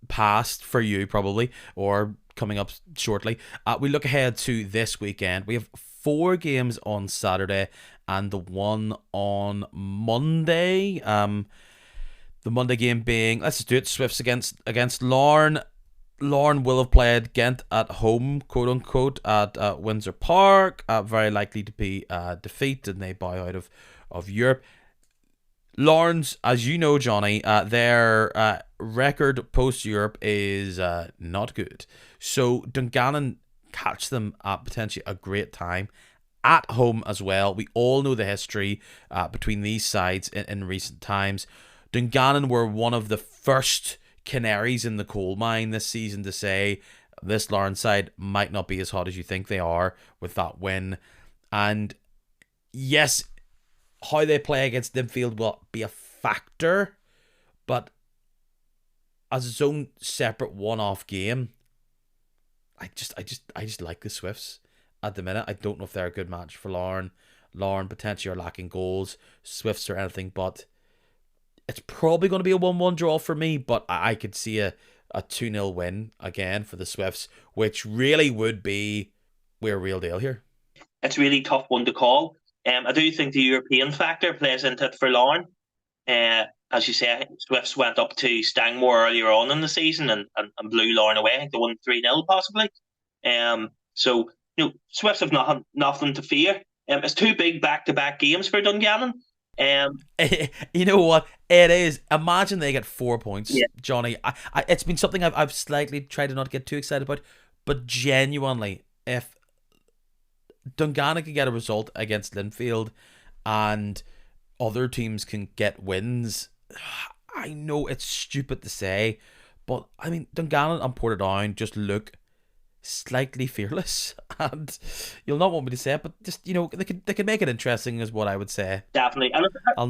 past for you probably, or coming up shortly, we look ahead to this weekend. We have 4 games on Saturday and the one on Monday. The Monday game being, let's just do it, Swifts against Larne. Larne will have played Ghent at home, quote unquote, at Windsor Park. Very likely to be a defeat, and they bow out of Europe. Larne's, as you know, Johnny, their record post-Europe is not good. So Dungannon catch them at potentially a great time. At home as well. We all know the history between these sides in recent times. Dungannon were one of the first canaries in the coal mine this season to say this Larne side might not be as hot as you think they are with that win. And yes, how they play against Linfield will be a factor, but as its own separate one-off game, I just like the Swifts at the minute. I don't know if they're a good match for Larne. Larne potentially are lacking goals. Swifts are anything but. It's probably going to be a 1-1 draw for me, but I could see a 2-0 win again for the Swifts, which really would be we're a real deal here. It's a really tough one to call. I do think the European factor plays into it for Larne. As you say, Swifts went up to Stangmore earlier on in the season and blew Larne away. I think they won 3-0 possibly. So Swifts have nothing to fear. It's 2 big back-to-back games for Dungannon. You know what it is? Imagine they get 4 points, yeah. Johnny. It's been something I've slightly tried to not get too excited about, but genuinely, if Dungannon can get a result against Linfield and other teams can get wins, I know it's stupid to say, but I mean Dungannon and Portadown just look slightly fearless, and you'll not want me to say it, but just they can make it interesting is what I would say. Definitely. I'll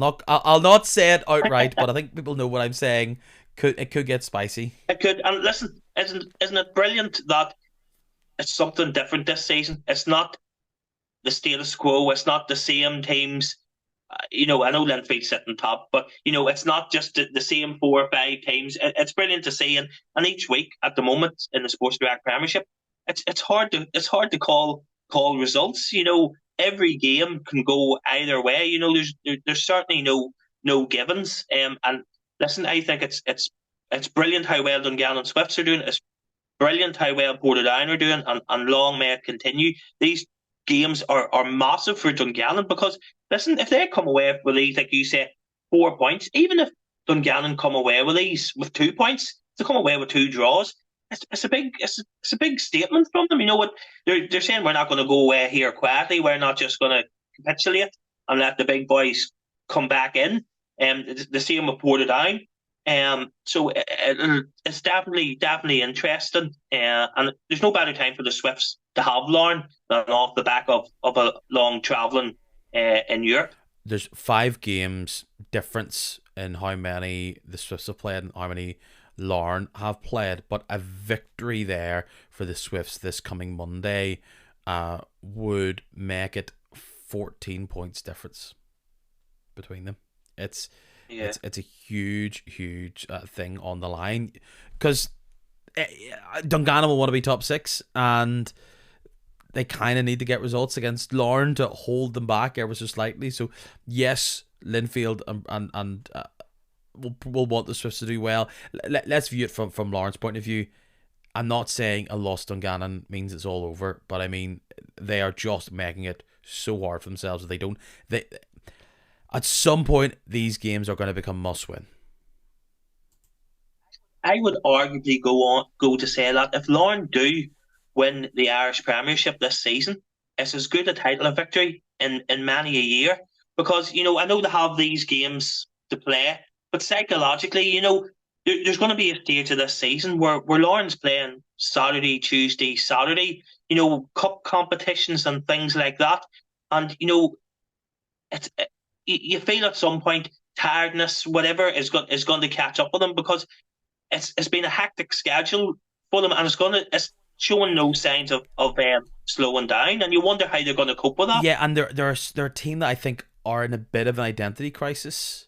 not say it outright, but I think people know what I'm saying. It could get spicy. It could. And listen, isn't it brilliant that it's something different this season? It's not the status quo. It's not the same teams. I know Linfield sitting top, but it's not just the same 4 or 5 teams. It's brilliant to see, and each week at the moment in the Sports Direct Premiership, it's hard to call results. Every game can go either way. There's certainly no givens. And listen, I think it's brilliant how well Dungannon Swifts are doing. It's brilliant how well Portadown are doing, and long may it continue. These games are massive for Dungannon because, listen, if they come away with these, like you say, 4 points, even if Dungannon come away with these with 2 points, to come away with 2 draws, it's a big statement from them. You know what they're saying? We're not going to go away here quietly. We're not just going to capitulate and let the big boys come back in. The same with Portadown. So it's definitely interesting. And there's no better time for the Swifts to have Lauren than off the back of a long travelling in Europe. There's 5 games difference in how many the Swifts have played and how many Larne have played, but a victory there for the Swifts this coming Monday would make it 14 points difference between them. It's Yeah. it's a huge thing on the line because Dungannon will want to be top 6 and they kind of need to get results against Larne to hold them back ever so slightly. So yes, Linfield and will want the Swifts to do well. Let's view it from Larne's point of view. I'm not saying a loss to Dungannon means it's all over, but I mean they are just making it so hard for themselves that they at some point these games are going to become must win. I would arguably go to say that if Lauren do win the Irish Premiership this season, it's as good a title of victory in many a year. Because, I know they have these games to play, but psychologically, there's going to be a stage of this season where Lauren's playing Saturday, Tuesday, Saturday, cup competitions and things like that. And, it's you feel at some point tiredness, whatever, is going to catch up with them because it's been a hectic schedule for them, and it's showing no signs of slowing down, and you wonder how they're going to cope with that. Yeah, and they're a team that I think are in a bit of an identity crisis.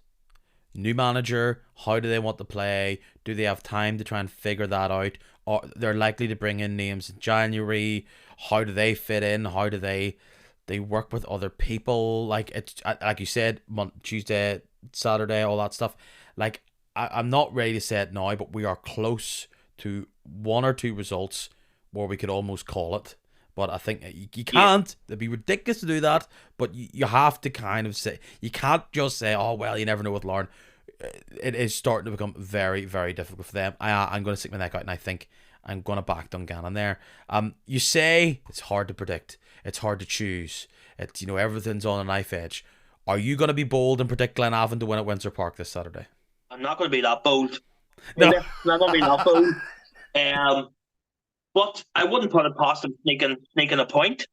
New manager, how do they want to play? Do they have time to try and figure that out? Or they're likely to bring in names in January. How do they fit in? How do they work with other people? Like it's like you said, Tuesday, Saturday, all that stuff. Like I'm not ready to say it now, but we are close to 1 or 2 results where we could almost call it. But I think you can't. Yeah. It'd be ridiculous to do that. But you have to kind of say, you can't just say, oh, well, you never know with Lauren. It is starting to become very, very difficult for them. I'm going to stick my neck out and I think I'm going to back Dungannon there. You say it's hard to predict. It's hard to choose. It's, everything's on a knife edge. Are you going to be bold and predict Glenavon to win at Windsor Park this Saturday? I'm not going to be that bold. No. I'm not going to be that bold. But I wouldn't put it past them sneaking a point.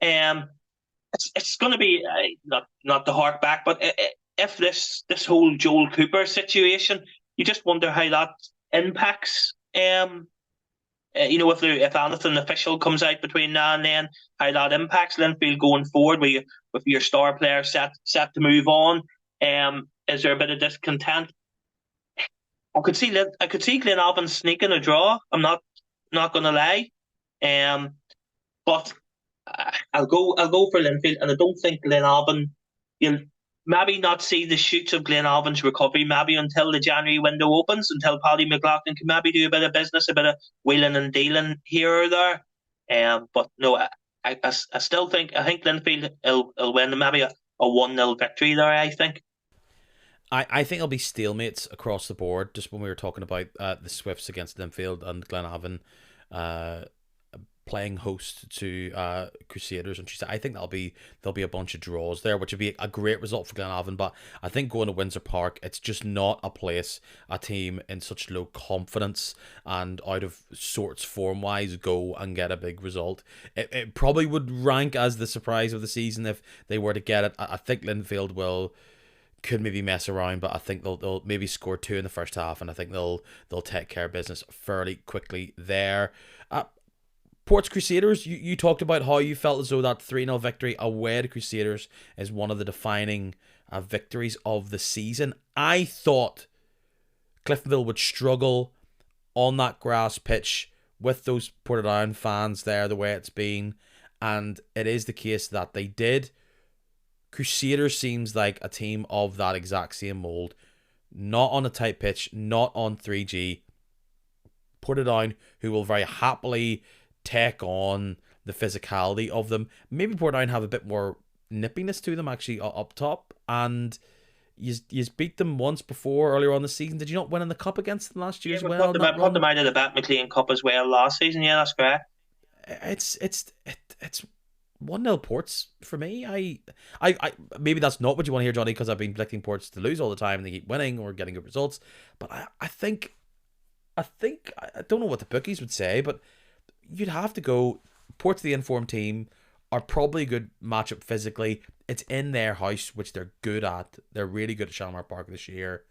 It's going to be not to hark back, but if this whole Joel Cooper situation, you just wonder how that impacts. If anything official comes out between now and then, how that impacts Linfield going forward with your star player set to move on. Is there a bit of discontent? I could see Glenavon sneaking a draw. I'm not going to lie, but I'll go for Linfield, and I don't think Glenavon. You'll maybe not see the shoots of Glenavon's recovery maybe until the January window opens, until Paddy McLaughlin can maybe do a bit of business, a bit of wheeling and dealing here or there. But no, I still think Linfield will win maybe a 1-0 victory there. I think. I think it'll be stalemates across the board. Just when we were talking about the Swifts against Linfield and Glenavon playing host to Crusaders on Tuesday, I think there'll be a bunch of draws there, which would be a great result for Glenavon. But I think going to Windsor Park, it's just not a place a team in such low confidence and out of sorts form wise go and get a big result. It probably would rank as the surprise of the season if they were to get it. I think Linfield could maybe mess around, but I think they'll maybe score 2 in the first half, and I think they'll take care of business fairly quickly there. Ports Crusaders, you talked about how you felt as though that 3-0 victory away to Crusaders is one of the defining victories of the season. I thought Cliftonville would struggle on that grass pitch with those Portadown fans there the way it's been, and it is the case that they did. Crusaders seems like a team of that exact same mould. Not on a tight pitch, not on 3G. Portadown, who will very happily take on the physicality of them. Maybe Portadown have a bit more nippiness to them actually up top. And you beat them once before earlier on the season. Did you not win in the cup against them last year as well? Put them out of the Bet McLean Cup as well last season. Yeah, that's correct. It's 1-0 Ports for me. I maybe that's not what you want to hear, Johnny, because I've been predicting Ports to lose all the time and they keep winning or getting good results. But I don't know what the bookies would say, but you'd have to go Ports, the informed team, are probably a good matchup physically. It's in their house, which they're good at. They're really good at Shalimar Park this year.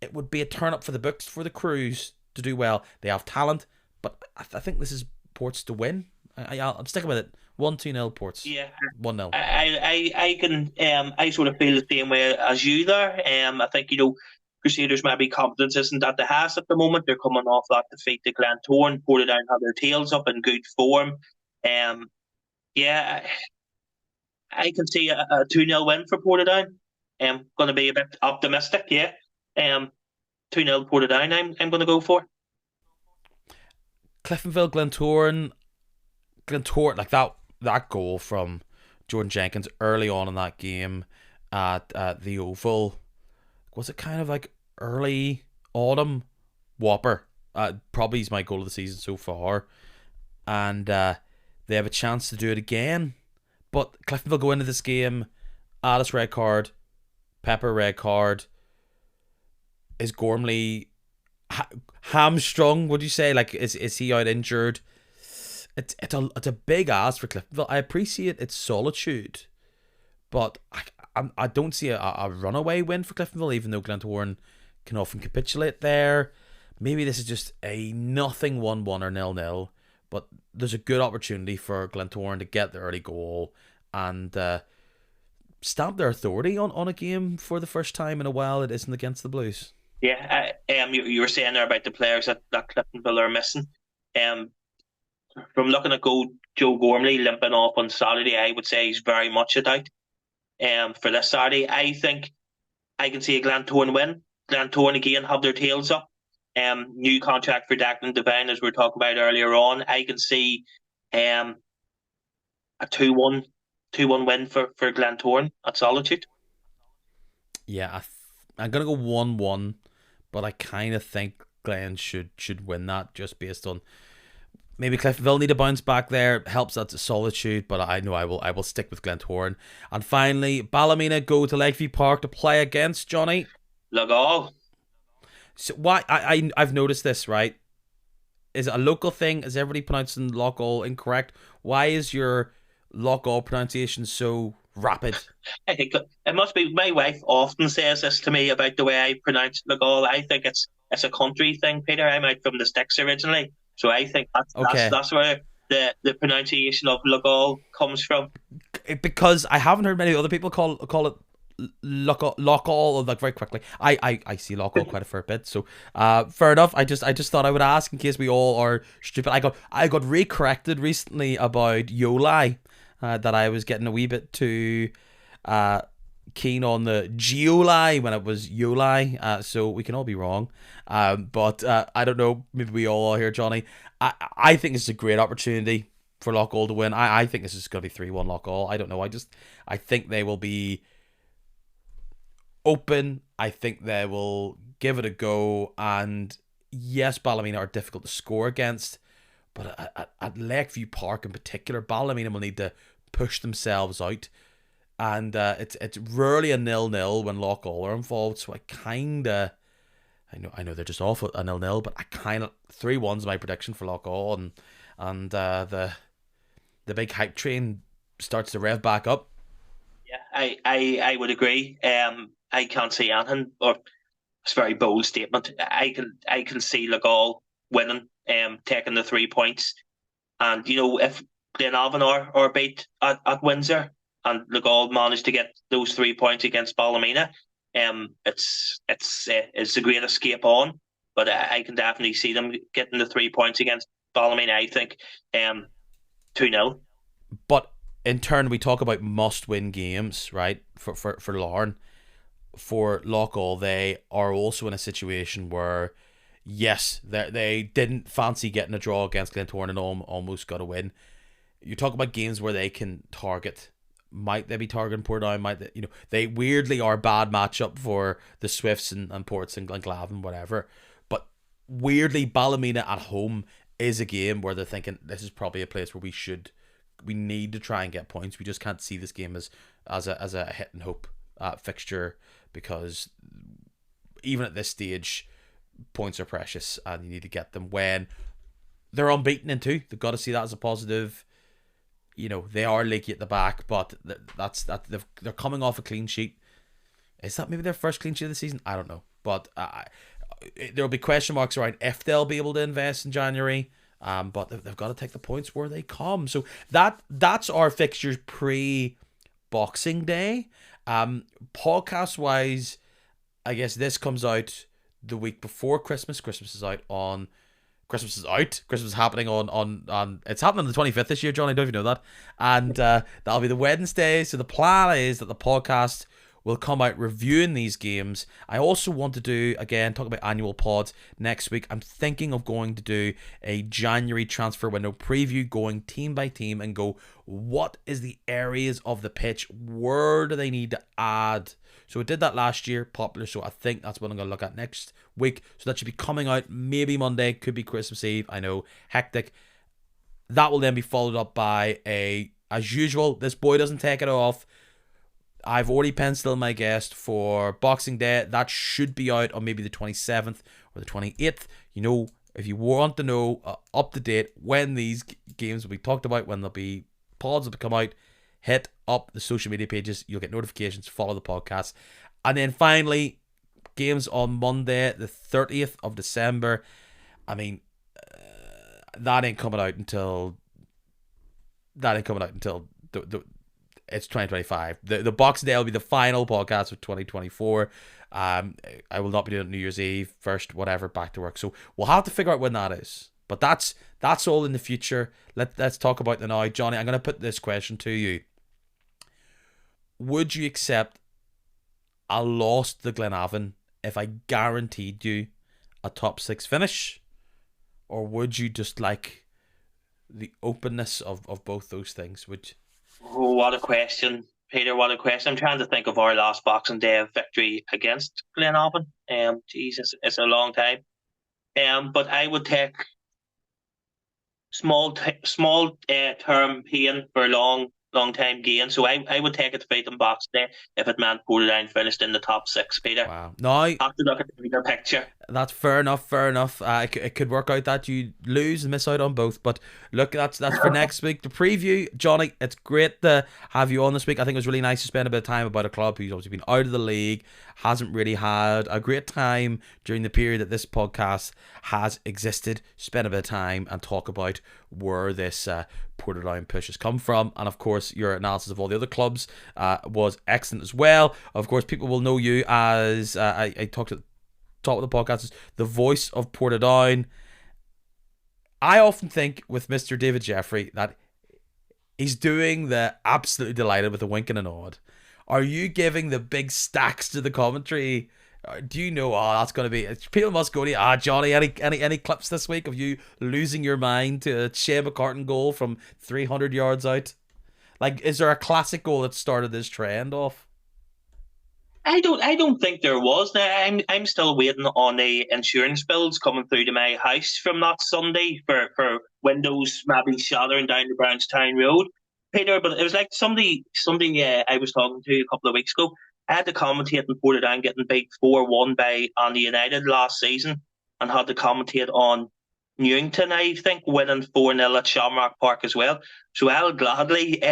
It would be a turn up for the books for the Crews to do well. They have talent, but I think this is Ports to win. I'm sticking with it. 1-2-0 Ports. Yeah, 1-0. I can I sort of feel the same way as you there. I think Crusaders maybe confidence isn't at the highest at the moment. They're coming off that defeat to Glentoran. Portadown have their tails up in good form. Um, yeah, I can see a 2-0 win for Portadown. Going to be a bit optimistic, yeah. 2-0 Portadown. I'm going to go for. Cliftonville, Glentoran, like that goal from Jordan Jenkins early on in that game at the Oval, was it kind of like early autumn whopper? Probably is my goal of the season so far, and they have a chance to do it again. But Cliftonville go into this game, Alice red card, Pepper red card. Is Gormley hamstrung? Would you say, like, is he out injured? It's a big ask for Cliftonville. I appreciate its solitude, but I don't see a runaway win for Cliftonville, even though Glentoran can often capitulate there. Maybe this is just a nothing 1-1 or 0-0, but there's a good opportunity for Glentoran to get the early goal and stamp their authority on a game for the first time in a while. It isn't against the Blues. Yeah, you were saying there about the players that Cliftonville are missing. Um, from looking at Joe Gormley limping off on Saturday, I would say he's very much a doubt. For this Saturday, I think I can see a Glentoran win. Glentoran again have their tails up. New contract for Declan Devine, as we were talking about earlier on. I can see a 2-1 win for Glentoran at Solitude. Yeah, I'm gonna go 1-1, but I kind of think Glen should win that just based on maybe Cliftonville need to bounce back there. Helps that to Solitude, but I know I will stick with Glentoran. And finally, Ballymena go to Lakeview Park to play against Johnny. Look all. So why I've noticed this, right? Is it a local thing? Is everybody pronouncing Lockall incorrect? Why is your Lockall pronunciation so rapid? I think it must be. My wife often says this to me about the way I pronounce Look all. I think it's a country thing, Peter. I'm out from the sticks originally, so I think Okay. that's where the pronunciation of Look all comes from. Because I haven't heard many other people call it Lockall like very quickly. I see Lockall quite a fair bit, so fair enough. I just thought I would ask in case we all are stupid. I got re-corrected recently about Yoli, that I was getting a wee bit too keen on the Geoli when it was Yoli, so we can all be wrong. But I don't know, maybe we all are here, Johnny. I think it's a great opportunity for Lockall to win. I think this is going to be 3-1 Lockall. I don't know. I think they will be open. I think they will give it a go. And yes, Ballymena are difficult to score against, but at Lakeview Park in particular, Ballymena will need to push themselves out. And it's rarely a 0-0 when Lockall are involved. So I know they're just off a 0-0, but I kind of 3-1's my prediction for Lockall, and the big hype train starts to rev back up. Yeah, I would agree. I can't see anything, or it's a very bold statement. I can see Legal winning, taking the 3 points, and if Glenavon are beat at Windsor and Legal managed to get those 3 points against Ballymena, it's a great escape on. But I can definitely see them getting the 3 points against Ballymena. I think 2-0. But in turn, we talk about must-win games, right? For Larne, for Lockall, they are also in a situation where, yes, they didn't fancy getting a draw against Glentoran and almost got a win. You talk about games where they can target. Might they be targeting Portadown? Might they, they weirdly are a bad matchup for the Swifts and Ports and Glencavan, whatever. But weirdly, Ballymena at home is a game where they're thinking this is probably a place where we should we need to try and get points. We just can't see this game as a hit and hope fixture, because even at this stage, points are precious and you need to get them when they're unbeaten in two. They've got to see that as a positive. They are leaky at the back, but they're coming off a clean sheet. Is that maybe their first clean sheet of the season? I don't know, but there'll be question marks around if they'll be able to invest in January. But they've got to take the points where they come. So that's our fixtures pre-Boxing Day. Podcast wise, I guess this comes out the week before Christmas. Christmas is happening on it's happening on the 25th this year, Johnny. I don't even know that. And that'll be the Wednesday. So the plan is that the podcast will come out reviewing these games. I also want to do, again, talk about annual pods next week. I'm thinking of going to do a January transfer window preview, going team by team and go, what is the areas of the pitch? Where do they need to add? So I did that last year, popular. So I think that's what I'm going to look at next week. So that should be coming out maybe Monday, could be Christmas Eve. I know, hectic. That will then be followed up by as usual, this boy doesn't take it off. I've already penciled my guest for Boxing Day. That should be out on maybe the 27th or the 28th. If you want to know up to date when these games will be talked about, when there'll be pods will come out, hit up the social media pages. You'll get notifications, follow the podcast. And then finally, games on Monday, the 30th of December. I mean, that ain't coming out until it's 2025. The Boxing Day will be the final podcast of 2024. I will not be doing it New Year's Eve, first, whatever, back to work. So we'll have to figure out when that is. But that's all in the future. Let's talk about the now. Johnny, I'm going to put this question to you. Would you accept a loss to Glenavon if I guaranteed you a top 6 finish? Or would you just like the openness of both those things? Oh, what a question, Peter, what a question. I'm trying to think of our last Boxing Day victory against Glenavon. Jesus, it's a long time. But I would take small term pain for long time gain. So I would take a defeat in Boxing Day if it meant Portadown finished in the top 6, Peter. Wow. No, have to look at the bigger picture. That's fair enough. It could work out that you lose and miss out on both. But look, that's for next week. The preview, Johnny, it's great to have you on this week. I think it was really nice to spend a bit of time about a club who's obviously been out of the league, hasn't really had a great time during the period that this podcast has existed. Spend a bit of time and talk about where this Portadown push has come from. And of course, your analysis of all the other clubs was excellent as well. Of course, people will know you as I talked at the top of the podcast, is the voice of Portadown. I often think with Mr. David Jeffrey that he's doing the absolutely delighted with a wink and a nod. Are you giving the big stacks to the commentary? Do you know, that's going to be... People must go to you, Johnny, any clips this week of you losing your mind to a Shea McCartan goal from 300 yards out? Like, is there a classic goal that started this trend off? I don't think there was. Now I'm still waiting on the insurance bills coming through to my house from that Sunday for windows maybe shattering down the Brownstown Road, Peter. But it was like somebody I was talking to a couple of weeks ago. I had to commentate in Portadown getting beat 4-1 by Andy United last season, and had to commentate on Newington, I think, winning 4-0 at Shamrock Park as well. So I'll gladly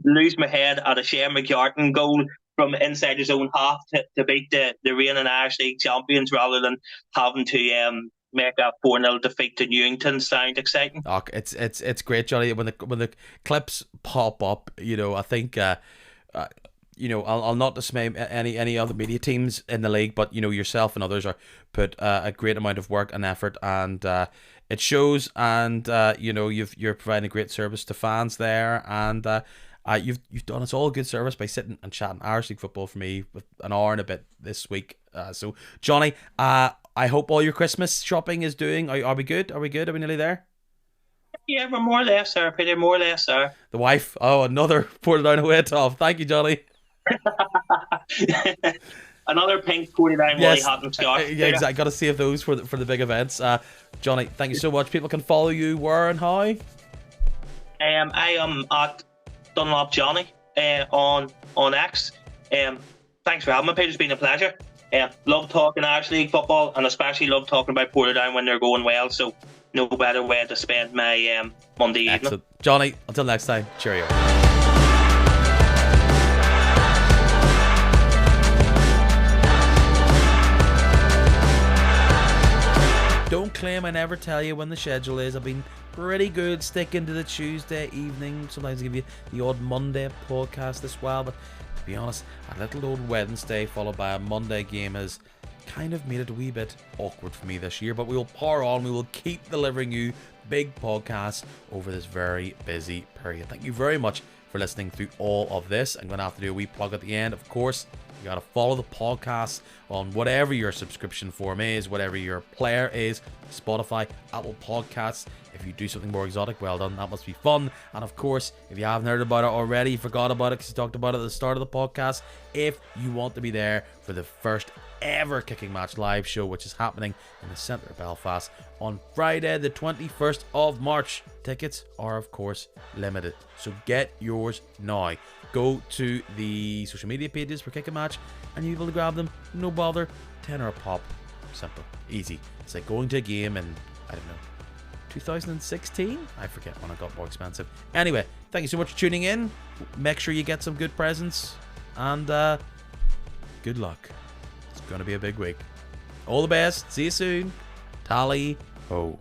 lose my head at a Shea McCartan goal from inside his own half to beat the reigning Irish League champions, rather than having to make a 4-0 defeat to Newington sound exciting. Oh, it's great, Johnny. When the clips pop up, I think I'll not dismay any other media teams in the league, but yourself and others are put a great amount of work and effort, and it shows. And you're providing a great service to fans there, and you've done us all a good service by sitting and chatting Irish League football for me with an hour and a bit this week. So Johnny, I hope all your Christmas shopping is doing. Are we good? Are we nearly there? Yeah, we're more or less there, Peter. More or less there. The wife. Oh, another Portadown away top. Thank you, Johnny. Another pink Portadown Wally Hatton scarf. Yeah, exactly. Got to save those for the big events. Johnny, thank you so much. People can follow you where and how? I am at Dunlop Johnny on X. Thanks for having me, Peter. It's been a pleasure. Love talking Irish League football, and especially love talking about Portadown when they're going well. So no better way to spend my Monday evening. Excellent. Johnny, until next time, cheerio. Don't claim I never tell you when the schedule is. I've been pretty good sticking to the Tuesday evening. Sometimes I give you the odd Monday podcast as well, but to be honest, a little old Wednesday followed by a Monday game has kind of made it a wee bit awkward for me this year, but we will power on. We will keep delivering you big podcasts over this very busy period. Thank you very much for listening through all of this. I'm going to have to do a wee plug at the end. Of course, you got to follow the podcast on whatever your subscription form is, whatever your player is, Spotify, Apple Podcasts. If you do something more exotic, well done. That must be fun. And of course, if you haven't heard about it already, forgot about it because you talked about it at the start of the podcast, if you want to be there for the first ever Kicking Match live show, which is happening in the centre of Belfast on Friday the 21st of March. Tickets are of course limited, so get yours now. Go to the social media pages for Kicking Match and you'll be able to grab them, no bother. £10 a pop, simple, easy. It's like going to a game in, I don't know, 2016? I forget when it got more expensive. Anyway, thank you so much for tuning in. Make sure you get some good presents and good luck. It's gonna be a big week. All the best. See you soon. Tally ho.